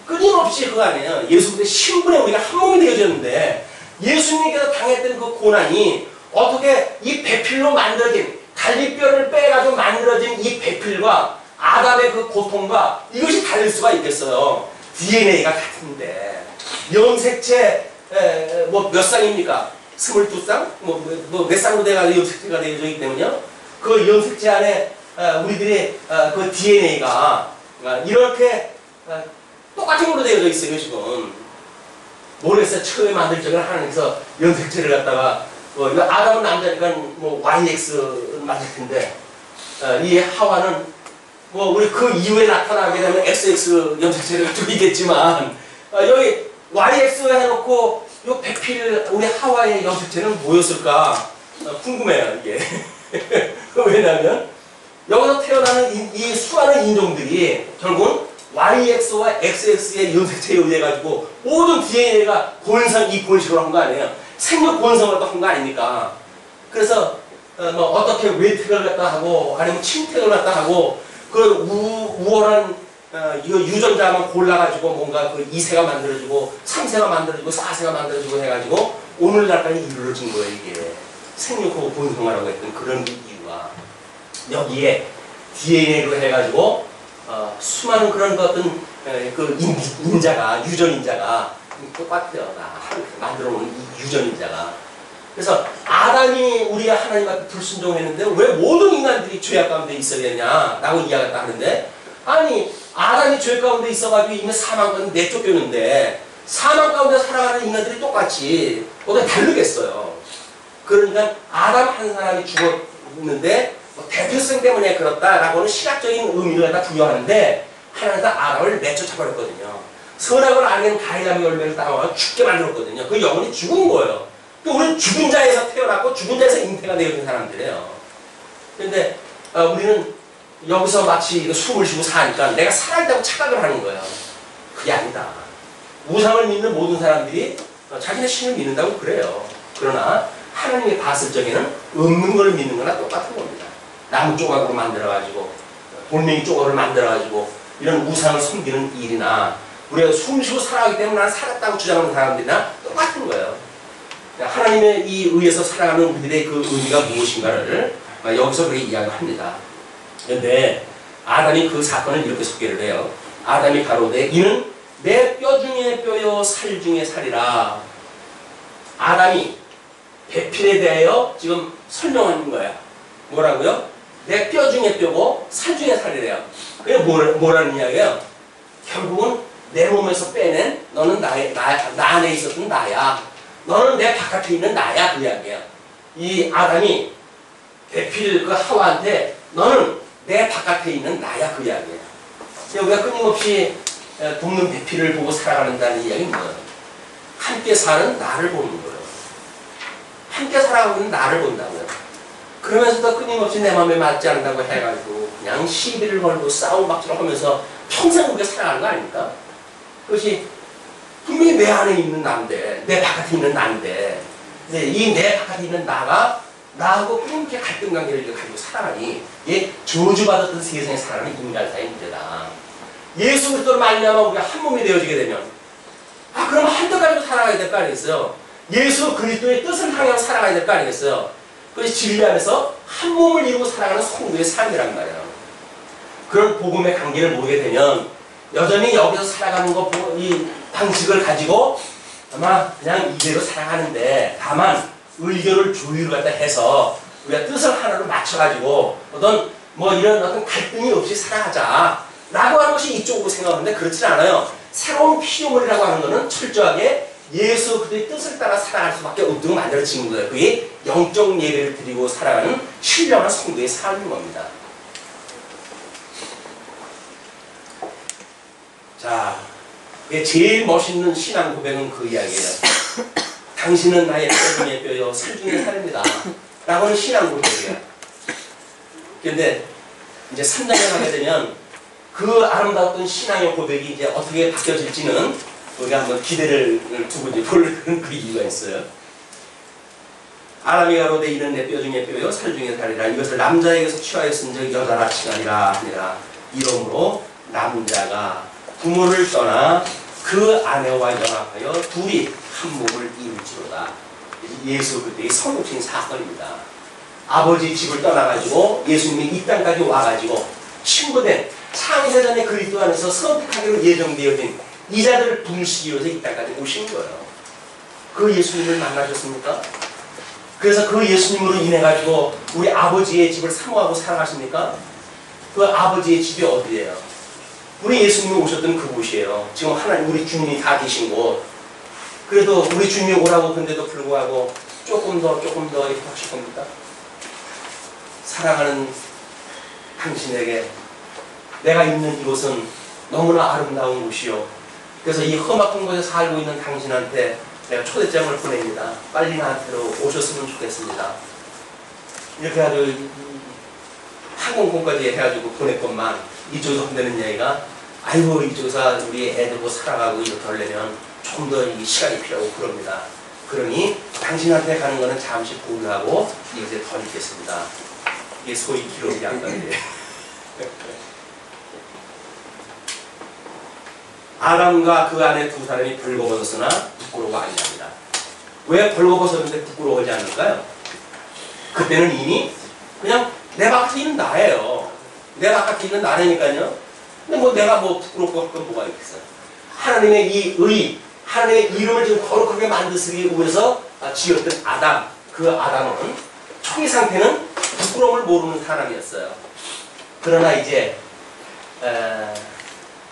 끊임없이 그거 아니에요. 예수 그리스도의 신분에 우리가 한 몸이 되어졌는데 예수님께서 당했던 그 고난이 어떻게 이 배필로 만들어진 갈비뼈를 빼가지고 만들어진 이 배필과 아담의 그 고통과 이것이 다를 수가 있겠어요. DNA가 같은데 염색체 뭐 몇 쌍입니까? 22쌍? 몇 쌍으로 돼가지고 염색체가 되어지기 때문에요. 그 염색체 안에 우리들의 그 DNA가 이렇게 똑같은 걸로 되어져 있어요. 지금 모래에서 처음에 만들 적은 하나님께서 염색체를 갖다가 이거 아담은 남자니까 뭐 YX 맞을 텐데 이 하와는 뭐 우리 그 이후에 나타나게 되면 XX 염색체를 가지고 있겠지만 여기 YX 해놓고 요 백필 우리 하와의 염색체는 뭐였을까 궁금해요 이게. 왜냐하면 여기서 태어나는 이 수많은 인종들이 결국은 YX와 XX의 염색체에 의해 가지고 모든 DNA가 이 본식으로 한 거 아니에요. 생육 본성을 한 거 아닙니까? 그래서 뭐 어떻게 외택을 갖다 하고 아니면 친택을 갖다 하고 그 우월한 이거 유전자만 골라가지고 뭔가 그 2세가 만들어지고 3세가 만들어지고 4세가 만들어지고 해가지고 오늘날까지 이루어진 거예요. 이게 생육하고 본성화라고 했던 그런 이유가 여기에 DNA로 해가지고 수많은 그런 어떤 그 인자가 유전인자가 똑같아요. 만들어 놓은 이 유전인자가. 그래서 아담이 우리 하나님 앞에 불순종했는데 왜 모든 인간들이 죄악 가운데 있어야겠냐라고 이야기했다 하는데 아니 아담이 죄 가운데 있어가지고 이미 사망 가운데 내쫓겼는데 사망 가운데 살아가는 인간들이 똑같이 어떻게 다르겠어요. 그러니까 아담 한 사람이 죽었는데 뭐 대표성 때문에 그렇다라고는 시각적인 의미를 갖다 부여하는데 하나님께서 아담을 내쫓아버렸거든요. 선악을 알는 가해자의 열매를 따와 죽게 만들었거든요. 그 영혼이 죽은 거예요. 우리는 죽은 자에서 태어났고 죽은 자에서 잉태가 되어진 사람들이에요. 그런데 우리는 여기서 마치 숨을 쉬고 사니까 내가 살아있다고 착각을 하는 거예요. 그게 아니다. 우상을 믿는 모든 사람들이 자기네 신을 믿는다고 그래요. 그러나 하나님이 봤을 적에는 없는 걸 믿는 거나 똑같은 겁니다. 나무 조각으로 만들어가지고 돌멩이 조각을 만들어가지고 이런 우상을 섬기는 일이나 우리가 숨쉬고 살아가기 때문에 나는 살았다고 주장하는 사람들이나 똑같은 거예요. 하나님의 이 의에서 살아가는 우리들의 그 의미가 무엇인가를 여기서 그렇게 이야기합니다. 그런데 아담이 그 사건을 이렇게 소개를 해요. 아담이 가로되 이는 내 뼈 중에 뼈요 살 중에 살이라. 아담이 배필에 대하여 지금 설명하는 거야. 뭐라고요? 내 뼈 중에 뼈고 살 중에 살이래요. 그게 뭐라는 이야기예요? 결국은 내 몸에서 빼낸 너는 나 안에 있었던 나야. 너는 내 바깥에 있는 나야. 그 이야기예요. 이 아담이 배필 그 하와한테 너는 내 바깥에 있는 나야. 그 이야기예요. 우리가 끊임없이 돕는 배필을 보고 살아가는다는 이야기는 뭐예요? 함께 사는 나를 보는 거예요. 함께 살아가고 있는 나를 본다고요. 그러면서도 끊임없이 내 마음에 맞지 않는다고 해가지고 그냥 시비를 걸고 싸우고 막지를 하면서 평생 그렇게 살아가는 거 아닙니까? 그것이 분명히 내 안에 있는 나인데, 내 바깥에 있는 나인데, 이 내 바깥에 있는 나가 나하고 그렇게 갈등 관계를 가지고 살아가니 이게 저주받았던 세상에 살아가는 인간사의 문제다. 예수 그리스도로 말미암아 우리가 한 몸이 되어지게 되면 그럼 한 뜻 가지고 살아가야 될 거 아니겠어요? 예수 그리스도의 뜻을 향해서 살아가야 될 거 아니겠어요? 그것이 진리 안에서 한 몸을 이루고 살아가는 성도의 삶이란 말이에요. 그런 복음의 관계를 모르게 되면 여전히 여기서 살아가는 이 방식을 가지고 아마 그냥 이대로 살아가는데 다만 의견을 조율을 갖다 해서 우리가 뜻을 하나로 맞춰가지고 이런 갈등이 없이 살아가자 라고 하는 것이 이쪽으로 생각하는데 그렇지 않아요. 새로운 피조물이라고 하는 것은 철저하게 예수 그리스도의 뜻을 따라 살아갈 수밖에 없도록 만들어진 거예요. 그게 영적 예배를 드리고 살아가는 신령한 성도의 삶인 겁니다. 자, 제일 멋있는 신앙 고백은 그 이야기예요. 당신은 나의 뼈 중에 뼈요 살 중에 살입니다 라고 하는 신앙 고백이에요. 그런데 이제 3장에 가게 되면 그 아름다웠던 신앙의 고백이 이제 어떻게 바뀌어질지는 우리가 한번 기대를 두고 이제 볼 그런 이유가 있어요. 아람이 가로되 이는 내 뼈 중에 뼈요 살 중에 살이라. 이것을 남자에게서 취하였은즉 여자라 칭하니라 하니라. 이러므로 남자가 부모를 떠나 그 아내와 연합하여 둘이 한 몸을 이룰지로다. 예수 그때의 성육신 사건입니다. 아버지 집을 떠나가지고 예수님이 이 땅까지 와가지고 친구된 창세전의 그리스도 안에서 선택하기로 예정되어진 이자들을 부르시기 위해서 이 땅까지 오신 거예요. 그 예수님을 만나셨습니까? 그래서 그 예수님으로 인해가지고 우리 아버지의 집을 사모하고 살아가십니까? 그 아버지의 집이 어디예요? 우리 예수님이 오셨던 그곳이에요. 지금 하나님 우리 주님이 다 계신 곳. 그래도 우리 주님이 오라고 근데도 불구하고 조금 더 이렇게 하실 겁니까? 사랑하는 당신에게 내가 있는 이곳은 너무나 아름다운 곳이요. 그래서 이 험악한 곳에 살고 있는 당신한테 내가 초대장을 보냅니다. 빨리 나한테로 오셨으면 좋겠습니다. 이렇게 해가지고 항공권까지 해가지고 보냈건만 이쪽에서 혼내는 얘기가 아이고 이쪽에서 우리 애들고 살아가고 이렇게 하려면 좀 더 시간이 필요하고 그럽니다. 그러니 당신한테 가는 거는 잠시 보류하고 이것에 더 있겠습니다. 이게 소위 기록이 양반이에요. 아람과 그 안에 두 사람이 벌거벗었으나 부끄러워 아니합니다. 왜 벌거벗었는데 부끄러워하지 않을까요? 그때는 이미 그냥 내 바깥에 있는 나예요. 내 바깥에 있는 나라니까요. 근데 내가 부끄럽고 할 건 뭐가 있겠어요? 하나님의 이 의, 하나님의 이름을 지금 거룩하게 만드시기 위해서 지었던 아담, 그 아담은 초기 상태는 부끄러움을 모르는 사람이었어요. 그러나 이제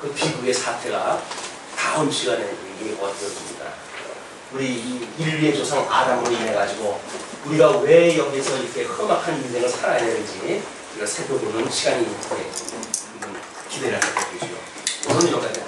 그 비극의 사태가 다음 시간에 이어집니다. 우리 이 인류의 조상 아담으로 인해가지고 우리가 왜 여기서 이렇게 험악한 인생을 살아야 되는지 우리가 살펴보는 시간이 기대를 하게 되시죠. 오늘은 여기까지